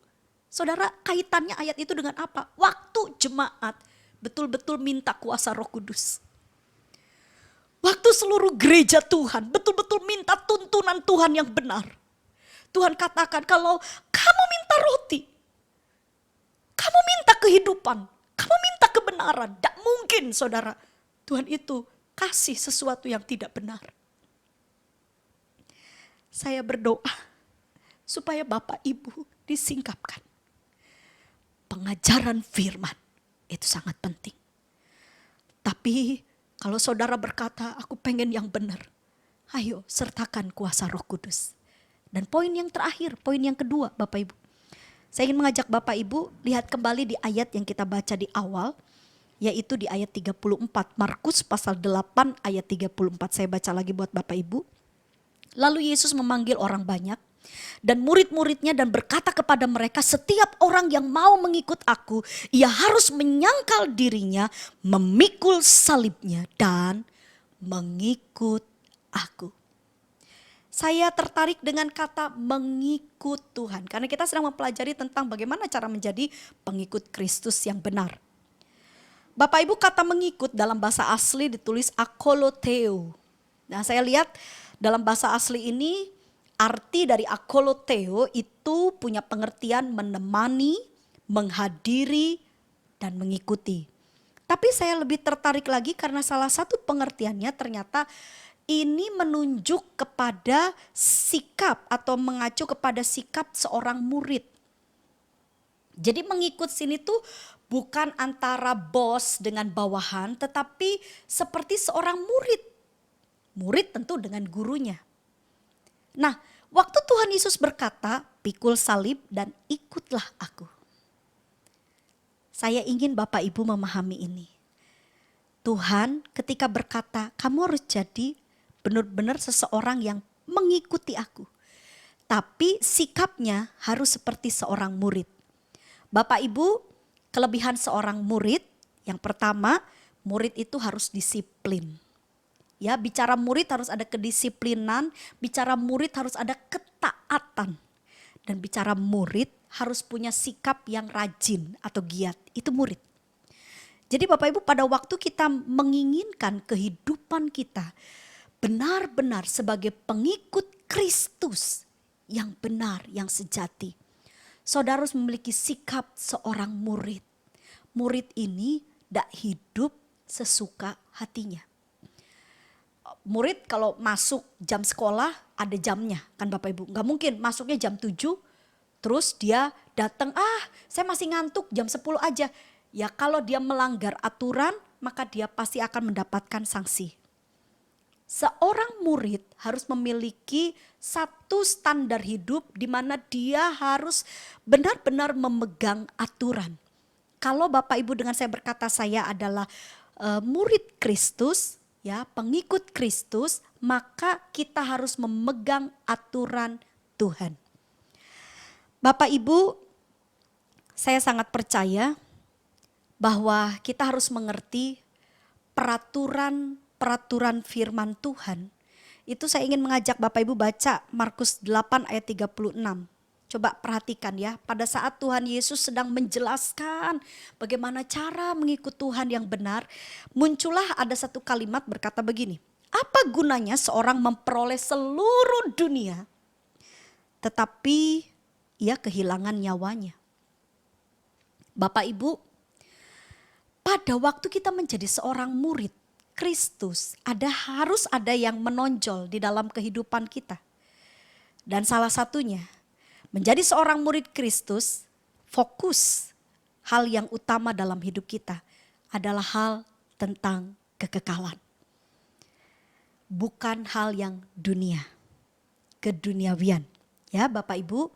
Saudara, kaitannya ayat itu dengan apa? Waktu jemaat betul-betul minta kuasa Roh Kudus. Waktu seluruh gereja Tuhan betul-betul minta tuntunan Tuhan yang benar. Tuhan katakan kalau kamu minta roti, kamu minta kehidupan, kamu minta kebenaran. Tidak mungkin saudara, Tuhan itu kasih sesuatu yang tidak benar. Saya berdoa supaya Bapak Ibu disingkapkan. Pengajaran firman itu sangat penting. Tapi kalau saudara berkata, aku pengen yang benar. Ayo sertakan kuasa Roh Kudus. Dan poin yang terakhir, poin yang kedua Bapak Ibu. Saya ingin mengajak Bapak Ibu lihat kembali di ayat yang kita baca di awal. yaitu di ayat 34. Markus pasal 8 ayat 34. Saya baca lagi buat Bapak Ibu. Lalu Yesus memanggil orang banyak dan murid-muridnya dan berkata kepada mereka, setiap orang yang mau mengikut aku, ia harus menyangkal dirinya, memikul salibnya dan mengikut aku. Saya tertarik dengan kata mengikut Tuhan karena kita sedang mempelajari tentang bagaimana cara menjadi pengikut Kristus yang benar. Bapak Ibu, kata mengikut dalam bahasa asli ditulis akoloteo. Nah, saya lihat dalam bahasa asli ini arti dari akoloteo itu punya pengertian menemani, menghadiri, dan mengikuti. Tapi saya lebih tertarik lagi karena salah satu pengertiannya ternyata ini menunjuk kepada sikap atau mengacu kepada sikap seorang murid. Jadi mengikut sini tuh bukan antara bos dengan bawahan, tetapi seperti seorang murid. Murid tentu dengan gurunya. Nah, waktu Tuhan Yesus berkata, pikul salib dan ikutlah aku. Saya ingin Bapak Ibu memahami ini. Tuhan ketika berkata, kamu harus jadi benar-benar seseorang yang mengikuti aku. Tapi sikapnya harus seperti seorang murid. Bapak Ibu, kelebihan seorang murid, yang pertama, murid itu harus disiplin. Ya, bicara murid harus ada kedisiplinan, bicara murid harus ada ketaatan. Dan bicara murid harus punya sikap yang rajin atau giat, itu murid. Jadi Bapak Ibu, pada waktu kita menginginkan kehidupan kita benar-benar sebagai pengikut Kristus yang benar, yang sejati, saudara harus memiliki sikap seorang murid. Murid ini tidak hidup sesuka hatinya. Murid kalau masuk jam sekolah ada jamnya kan Bapak Ibu. Gak mungkin masuknya jam 7 terus dia datang, saya masih ngantuk jam 10 aja. Ya kalau dia melanggar aturan maka dia pasti akan mendapatkan sanksi. Seorang murid harus memiliki satu standar hidup di mana dia harus benar-benar memegang aturan. Kalau Bapak Ibu dengan saya berkata saya adalah murid Kristus, ya, pengikut Kristus, maka kita harus memegang aturan Tuhan. Bapak Ibu, saya sangat percaya bahwa kita harus mengerti peraturan firman Tuhan. Itu saya ingin mengajak Bapak Ibu baca Markus 8 ayat 36. Coba perhatikan ya, pada saat Tuhan Yesus sedang menjelaskan bagaimana cara mengikut Tuhan yang benar, muncullah ada satu kalimat berkata begini, apa gunanya seorang memperoleh seluruh dunia tetapi ia kehilangan nyawanya? Bapak Ibu, pada waktu kita menjadi seorang murid Kristus, harus ada yang menonjol di dalam kehidupan kita. Dan salah satunya, menjadi seorang murid Kristus, fokus hal yang utama dalam hidup kita adalah hal tentang kekekalan. Bukan hal yang dunia, keduniawian. Ya Bapak Ibu,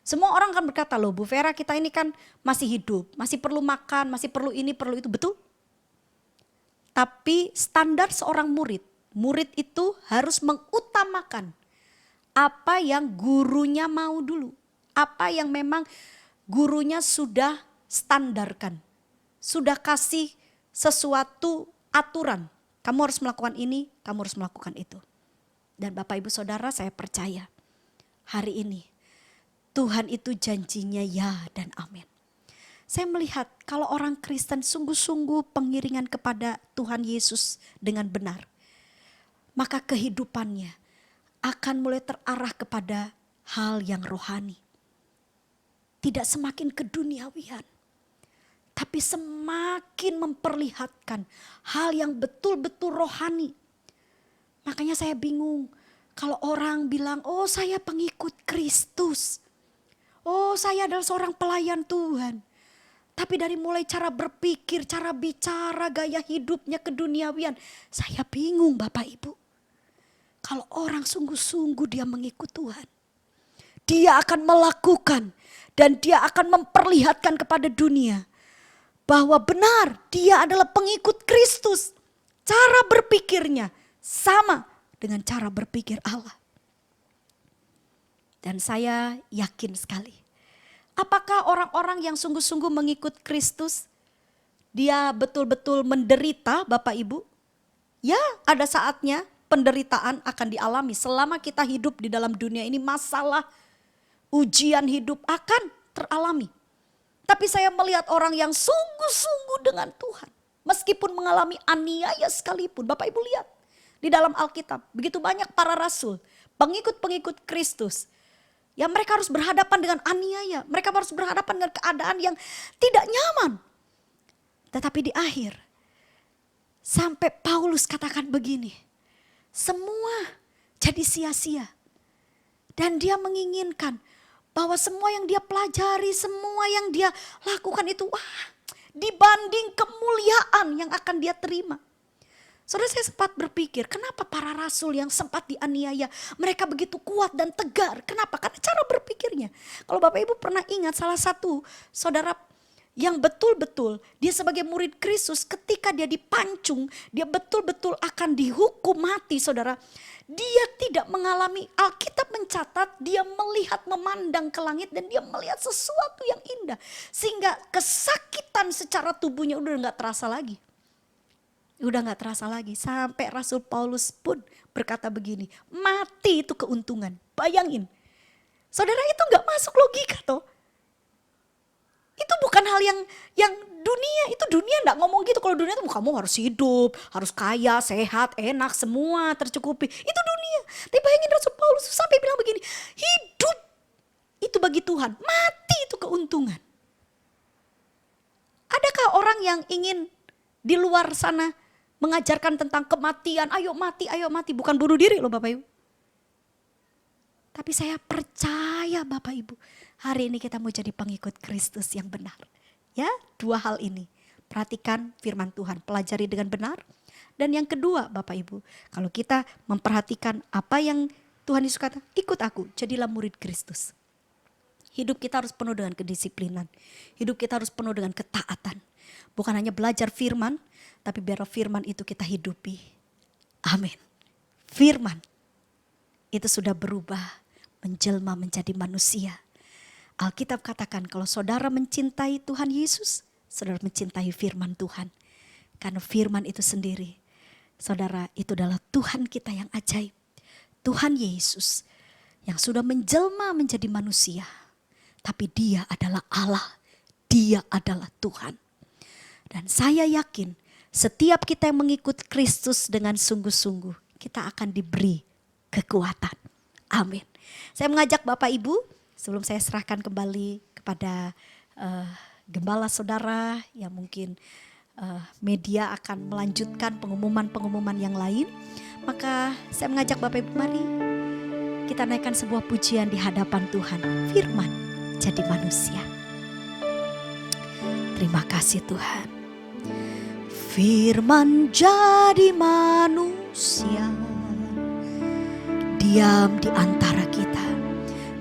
semua orang kan berkata, loh Bu Vera kita ini kan masih hidup, masih perlu makan, masih perlu ini, perlu itu, betul? Tapi standar seorang murid itu harus mengutamakan apa yang gurunya mau dulu. Apa yang memang gurunya sudah standarkan. Sudah kasih sesuatu aturan. Kamu harus melakukan ini, kamu harus melakukan itu. Dan Bapak Ibu Saudara, saya percaya hari ini Tuhan itu janjinya ya dan amin. Saya melihat kalau orang Kristen sungguh-sungguh pengiringan kepada Tuhan Yesus dengan benar, maka kehidupannya akan mulai terarah kepada hal yang rohani. Tidak semakin keduniawian, tapi semakin memperlihatkan hal yang betul-betul rohani. Makanya saya bingung kalau orang bilang, oh saya pengikut Kristus. Oh saya adalah seorang pelayan Tuhan. Tapi dari mulai cara berpikir, cara bicara, gaya hidupnya keduniawian. Saya bingung Bapak Ibu. Kalau orang sungguh-sungguh dia mengikut Tuhan, dia akan melakukan dan dia akan memperlihatkan kepada dunia bahwa benar dia adalah pengikut Kristus. Cara berpikirnya sama dengan cara berpikir Allah. Dan saya yakin sekali, apakah orang-orang yang sungguh-sungguh mengikut Kristus, dia betul-betul menderita Bapak Ibu? Ya, ada saatnya penderitaan akan dialami selama kita hidup di dalam dunia ini, masalah ujian hidup akan teralami. Tapi saya melihat orang yang sungguh-sungguh dengan Tuhan. Meskipun mengalami aniaya sekalipun. Bapak Ibu lihat di dalam Alkitab. Begitu banyak para rasul. Pengikut-pengikut Kristus. Ya mereka harus berhadapan dengan aniaya. Mereka harus berhadapan dengan keadaan yang tidak nyaman. Tetapi di akhir. Sampai Paulus katakan begini. Semua jadi sia-sia. Dan dia menginginkan bahwa semua yang dia pelajari, semua yang dia lakukan itu dibanding kemuliaan yang akan dia terima. Saudara, saya sempat berpikir, kenapa para rasul yang sempat dianiaya, mereka begitu kuat dan tegar. Kenapa? Karena cara berpikirnya. Kalau Bapak Ibu pernah ingat salah satu saudara yang betul-betul dia sebagai murid Kristus, ketika dia dipancung, dia betul-betul akan dihukum mati saudara. Dia tidak mengalami, Alkitab mencatat dia melihat memandang ke langit dan dia melihat sesuatu yang indah. Sehingga kesakitan secara tubuhnya udah gak terasa lagi. Udah gak terasa lagi. Sampai Rasul Paulus pun berkata begini, mati itu keuntungan. Bayangin, saudara, itu gak masuk logika toh. Itu bukan hal yang dunia, itu dunia enggak ngomong gitu. Kalau dunia itu kamu harus hidup, harus kaya, sehat, enak, semua tercukupi. Itu dunia. Tapi bayangin Rasul Paulus sampai bilang begini, hidup itu bagi Tuhan, mati itu keuntungan. Adakah orang yang ingin di luar sana mengajarkan tentang kematian, ayo mati, bukan bunuh diri loh Bapak Ibu. Tapi saya percaya Bapak Ibu, hari ini kita mau jadi pengikut Kristus yang benar. Ya, dua hal ini. Perhatikan firman Tuhan, pelajari dengan benar. Dan yang kedua Bapak Ibu, kalau kita memperhatikan apa yang Tuhan Yesus kata, ikut aku, jadilah murid Kristus. Hidup kita harus penuh dengan kedisiplinan. Hidup kita harus penuh dengan ketaatan. Bukan hanya belajar firman, tapi biar firman itu kita hidupi. Amin. Firman itu sudah berubah, menjelma menjadi manusia. Alkitab katakan kalau saudara mencintai Tuhan Yesus, saudara mencintai firman Tuhan. Karena firman itu sendiri, saudara, itu adalah Tuhan kita yang ajaib. Tuhan Yesus yang sudah menjelma menjadi manusia. Tapi dia adalah Allah, dia adalah Tuhan. Dan saya yakin setiap kita yang mengikut Kristus dengan sungguh-sungguh, kita akan diberi kekuatan. Amin. Saya mengajak Bapak Ibu, sebelum saya serahkan kembali kepada gembala saudara yang mungkin media akan melanjutkan pengumuman-pengumuman yang lain. Maka saya mengajak Bapak Ibu, mari kita naikkan sebuah pujian di hadapan Tuhan. Firman jadi manusia. Terima kasih Tuhan. Firman jadi manusia, diam di antara kita,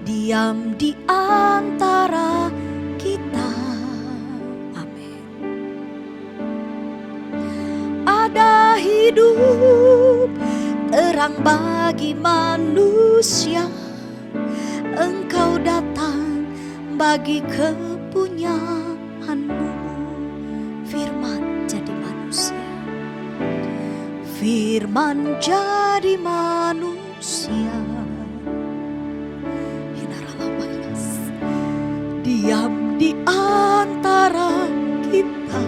diam di antara kita. Amin. Ada hidup terang bagi manusia, Engkau datang bagi kepunyaanmu. Firman jadi manusia, firman jadi manusia. Diam di antara kita.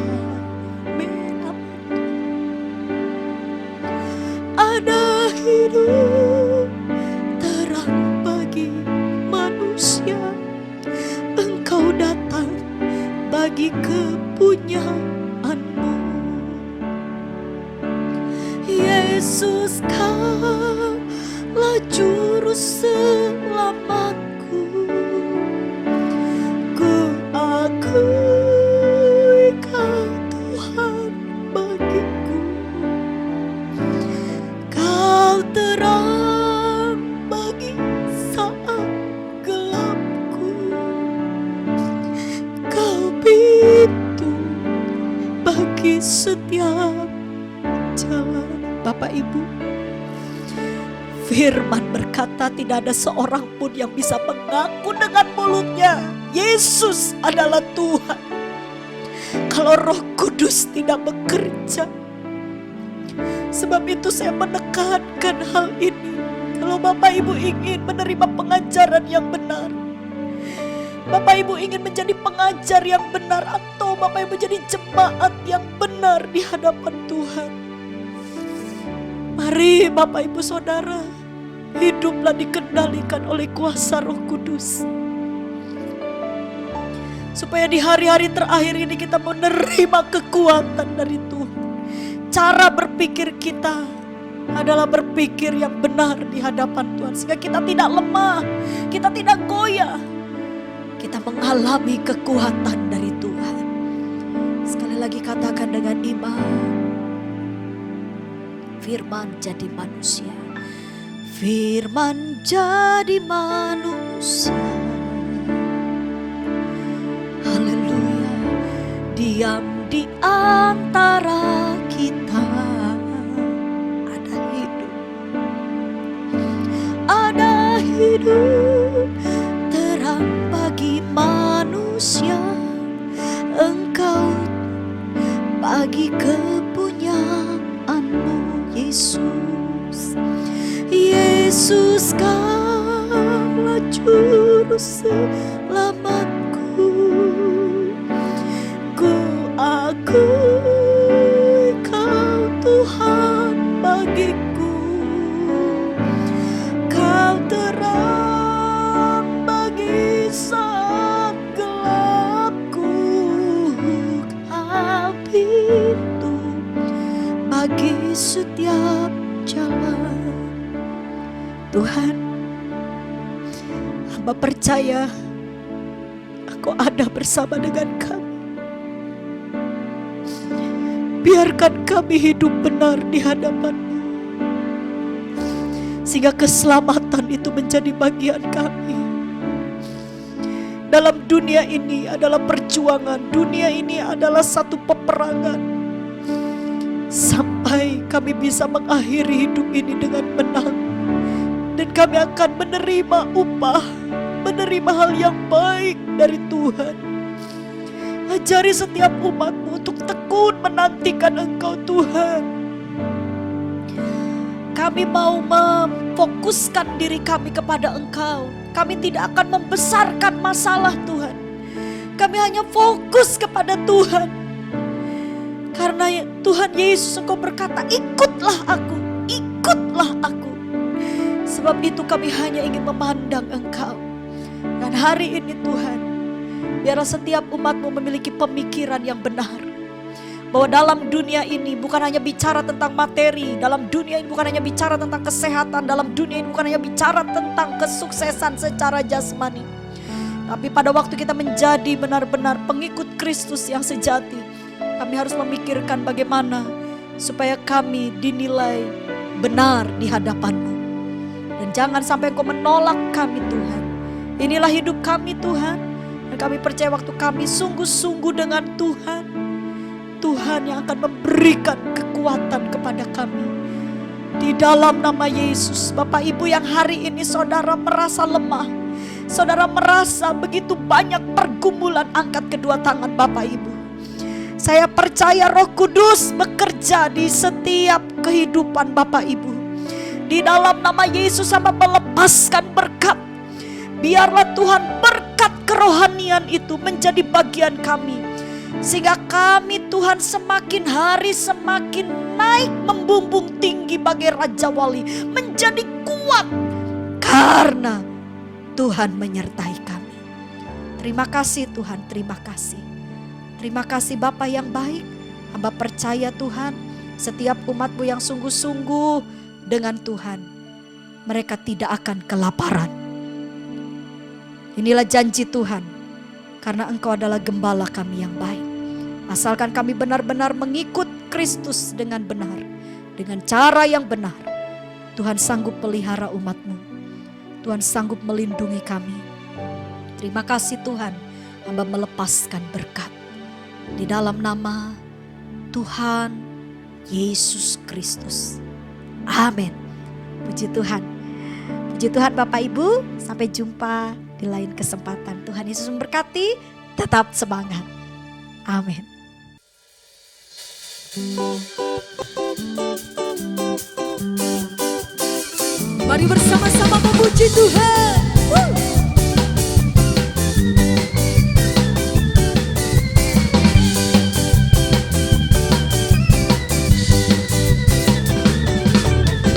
Ada hidup terang bagi manusia, Engkau datang bagi kepunyaanmu. Yesus, Kaulah juru selamatku. Ku akui Kau Tuhan bagiku. Kau terang bagi saat gelapku. Kau pintu Bapak Ibu. Firman berkata tidak ada seorang pun yang bisa mengaku dengan mulutnya Yesus adalah Tuhan kalau Roh Kudus tidak bekerja. Sebab itu saya menekankan hal ini. Kalau Bapak Ibu ingin menerima pengajaran yang benar, Bapak Ibu ingin menjadi pengajar yang benar, atau Bapak Ibu jadi jemaat yang benar di hadapan Tuhan, mari Bapak Ibu Saudara, hiduplah dikendalikan oleh kuasa Roh Kudus. Supaya di hari-hari terakhir ini kita menerima kekuatan dari Tuhan. Cara berpikir kita adalah berpikir yang benar di hadapan Tuhan. Sehingga kita tidak lemah, kita tidak goyah. Kita mengalami kekuatan dari Tuhan. Sekali lagi katakan dengan iman. Firman jadi manusia. Firman jadi manusia. Haleluya. Diam di antara kita. Ada hidup. Ada hidup. Terang bagi manusia. Engkau bagi kepunyaanmu Yesus. Yesus kaulah juru selamatku. Ku akui kau Tuhan bagiku. Kau terang bagi saat gelapku. Kau pintu bagi setiap jalan. Tuhan, hamba percaya Engkau ada bersama dengan kami. Biarkan kami hidup benar di hadapan-Mu, sehingga keselamatan itu menjadi bagian kami. Dalam dunia ini adalah perjuangan, dunia ini adalah satu peperangan, sampai kami bisa mengakhiri hidup ini dengan menang. Dan kami akan menerima upah, menerima hal yang baik dari Tuhan. Ajari setiap umat-Mu untuk tekun menantikan Engkau Tuhan. Kami mau memfokuskan diri kami kepada Engkau. Kami tidak akan membesarkan masalah Tuhan. Kami hanya fokus kepada Tuhan. Karena Tuhan Yesus Engkau berkata, ikutlah aku, ikutlah aku. Sebab itu kami hanya ingin memandang Engkau. Dan hari ini Tuhan, biarlah setiap umat-Mu memiliki pemikiran yang benar. Bahwa dalam dunia ini bukan hanya bicara tentang materi. Dalam dunia ini bukan hanya bicara tentang kesehatan. Dalam dunia ini bukan hanya bicara tentang kesuksesan secara jasmani. Tapi pada waktu kita menjadi benar-benar pengikut Kristus yang sejati, kami harus memikirkan bagaimana supaya kami dinilai benar di hadapan-Mu. Dan jangan sampai Engkau menolak kami Tuhan. Inilah hidup kami Tuhan. Dan kami percaya waktu kami sungguh-sungguh dengan Tuhan, Tuhan yang akan memberikan kekuatan kepada kami. Di dalam nama Yesus. Bapak Ibu yang hari ini saudara merasa lemah, saudara merasa begitu banyak pergumulan, angkat kedua tangan Bapak Ibu. Saya percaya Roh Kudus bekerja di setiap kehidupan Bapak Ibu. Di dalam nama Yesus sama melepaskan berkat. Biarlah Tuhan berkat kerohanian itu menjadi bagian kami. Sehingga kami Tuhan semakin hari semakin naik membumbung tinggi bagai Raja Wali. Menjadi kuat karena Tuhan menyertai kami. Terima kasih Tuhan, terima kasih. Terima kasih Bapa yang baik. Hamba percaya Tuhan, setiap umat-Mu yang sungguh-sungguh dengan Tuhan, mereka tidak akan kelaparan. Inilah janji Tuhan, karena Engkau adalah gembala kami yang baik. Asalkan kami benar-benar mengikut Kristus dengan benar, dengan cara yang benar, Tuhan sanggup pelihara umat-Mu. Tuhan sanggup melindungi kami. Terima kasih Tuhan, hamba melepaskan berkat. Di dalam nama Tuhan Yesus Kristus. Amin. Puji Tuhan. Puji Tuhan Bapak Ibu, sampai jumpa di lain kesempatan. Tuhan Yesus memberkati, tetap semangat. Amin. Mari bersama-sama memuji Tuhan.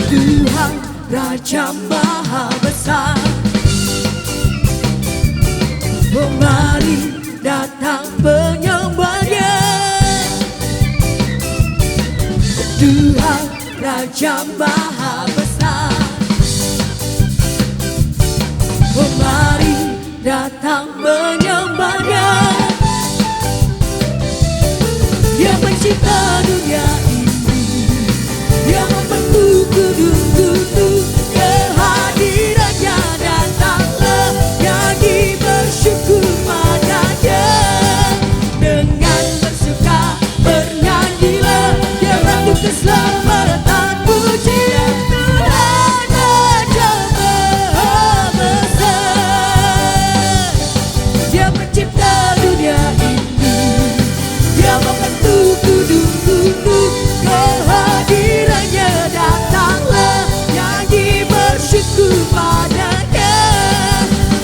Tuhan Raja Maha Besar, oh mari datang menyembahnya. Tuhan Raja Maha Besar, oh mari datang menyembahnya. Dia pencipta dunia ini, dia membentuk gunung-gunung. Kehadirannya datanglah, nyanyi bersyukur padanya. Dengan bersuka bernyanyilah, dia ratu keselamatan. Pujian Tuhan Raja Maha Besar. Dia pencipta dunia ini, dia membentuk gunung-gunung. Kehadirannya datanglah, nyanyi bersyukur padanya.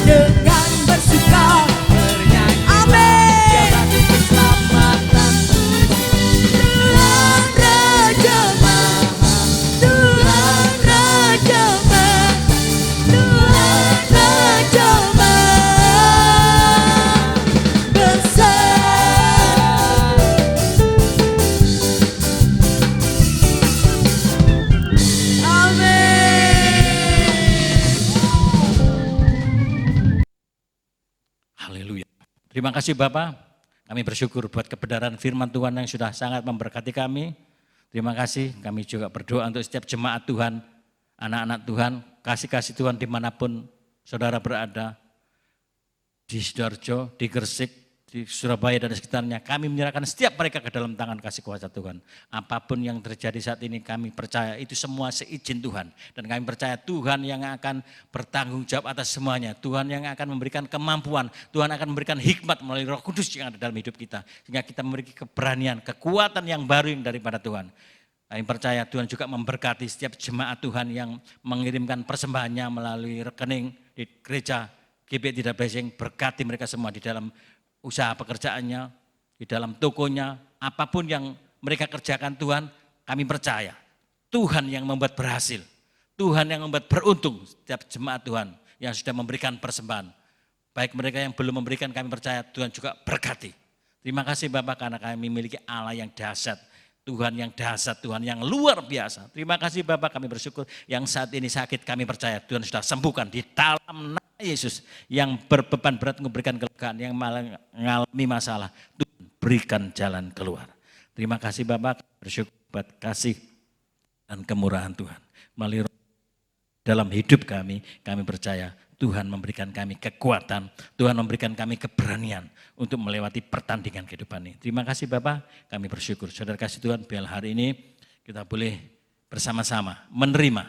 Dengan bersuka bernyanyi, amin. Keselamatan Tuhan Raja Maha, Tuhan Raja Maha, Tuhan Raja Maha Besar. Haleluya. Terima kasih Bapak, kami bersyukur buat kebenaran firman Tuhan yang sudah sangat memberkati kami. Terima kasih, kami juga berdoa untuk setiap jemaat Tuhan, anak-anak Tuhan, kasih-kasih Tuhan dimanapun saudara berada, di Sidoarjo, di Gresik, di Surabaya dan sekitarnya. Kami menyerahkan setiap mereka ke dalam tangan kasih kuasa Tuhan. Apapun yang terjadi saat ini kami percaya itu semua seizin Tuhan. Dan kami percaya Tuhan yang akan bertanggung jawab atas semuanya. Tuhan yang akan memberikan kemampuan. Tuhan akan memberikan hikmat melalui Roh Kudus yang ada dalam hidup kita. Sehingga kita memiliki keberanian, kekuatan yang baru yang daripada Tuhan. Kami percaya Tuhan juga memberkati setiap jemaat Tuhan yang mengirimkan persembahannya melalui rekening di gereja GBI Tidak Blessing. Berkati mereka semua di dalam usaha pekerjaannya, di dalam tokonya, apapun yang mereka kerjakan Tuhan, kami percaya Tuhan yang membuat berhasil, Tuhan yang membuat beruntung setiap jemaat Tuhan yang sudah memberikan persembahan. Baik mereka yang belum memberikan, kami percaya Tuhan juga berkati. Terima kasih Bapak karena kami memiliki Allah yang dahsyat, Tuhan yang dahsyat, Tuhan yang luar biasa. Terima kasih Bapak, kami bersyukur yang saat ini sakit kami percaya Tuhan sudah sembuhkan di dalam nama Yesus. Yang berbeban berat memberikan kelegaan, yang mengalami masalah Tuhan berikan jalan keluar. Terima kasih Bapak, bersyukur buat kasih dan kemurahan Tuhan. Melalui dalam hidup kami percaya Tuhan memberikan kami kekuatan, Tuhan memberikan kami keberanian untuk melewati pertandingan kehidupan ini. Terima kasih Bapak, kami bersyukur. Saudara kasih Tuhan, biar hari ini kita boleh bersama-sama menerima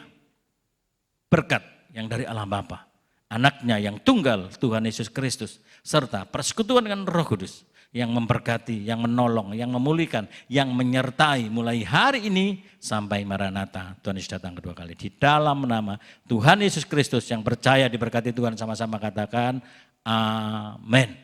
berkat yang dari Allah Bapa, anaknya yang tunggal Tuhan Yesus Kristus, serta persekutuan dengan Roh Kudus yang memberkati, yang menolong, yang memulihkan, yang menyertai mulai hari ini sampai Maranatha. Tuhan Yesus datang kedua kali. Di dalam nama Tuhan Yesus Kristus yang percaya diberkati Tuhan, sama-sama katakan amin.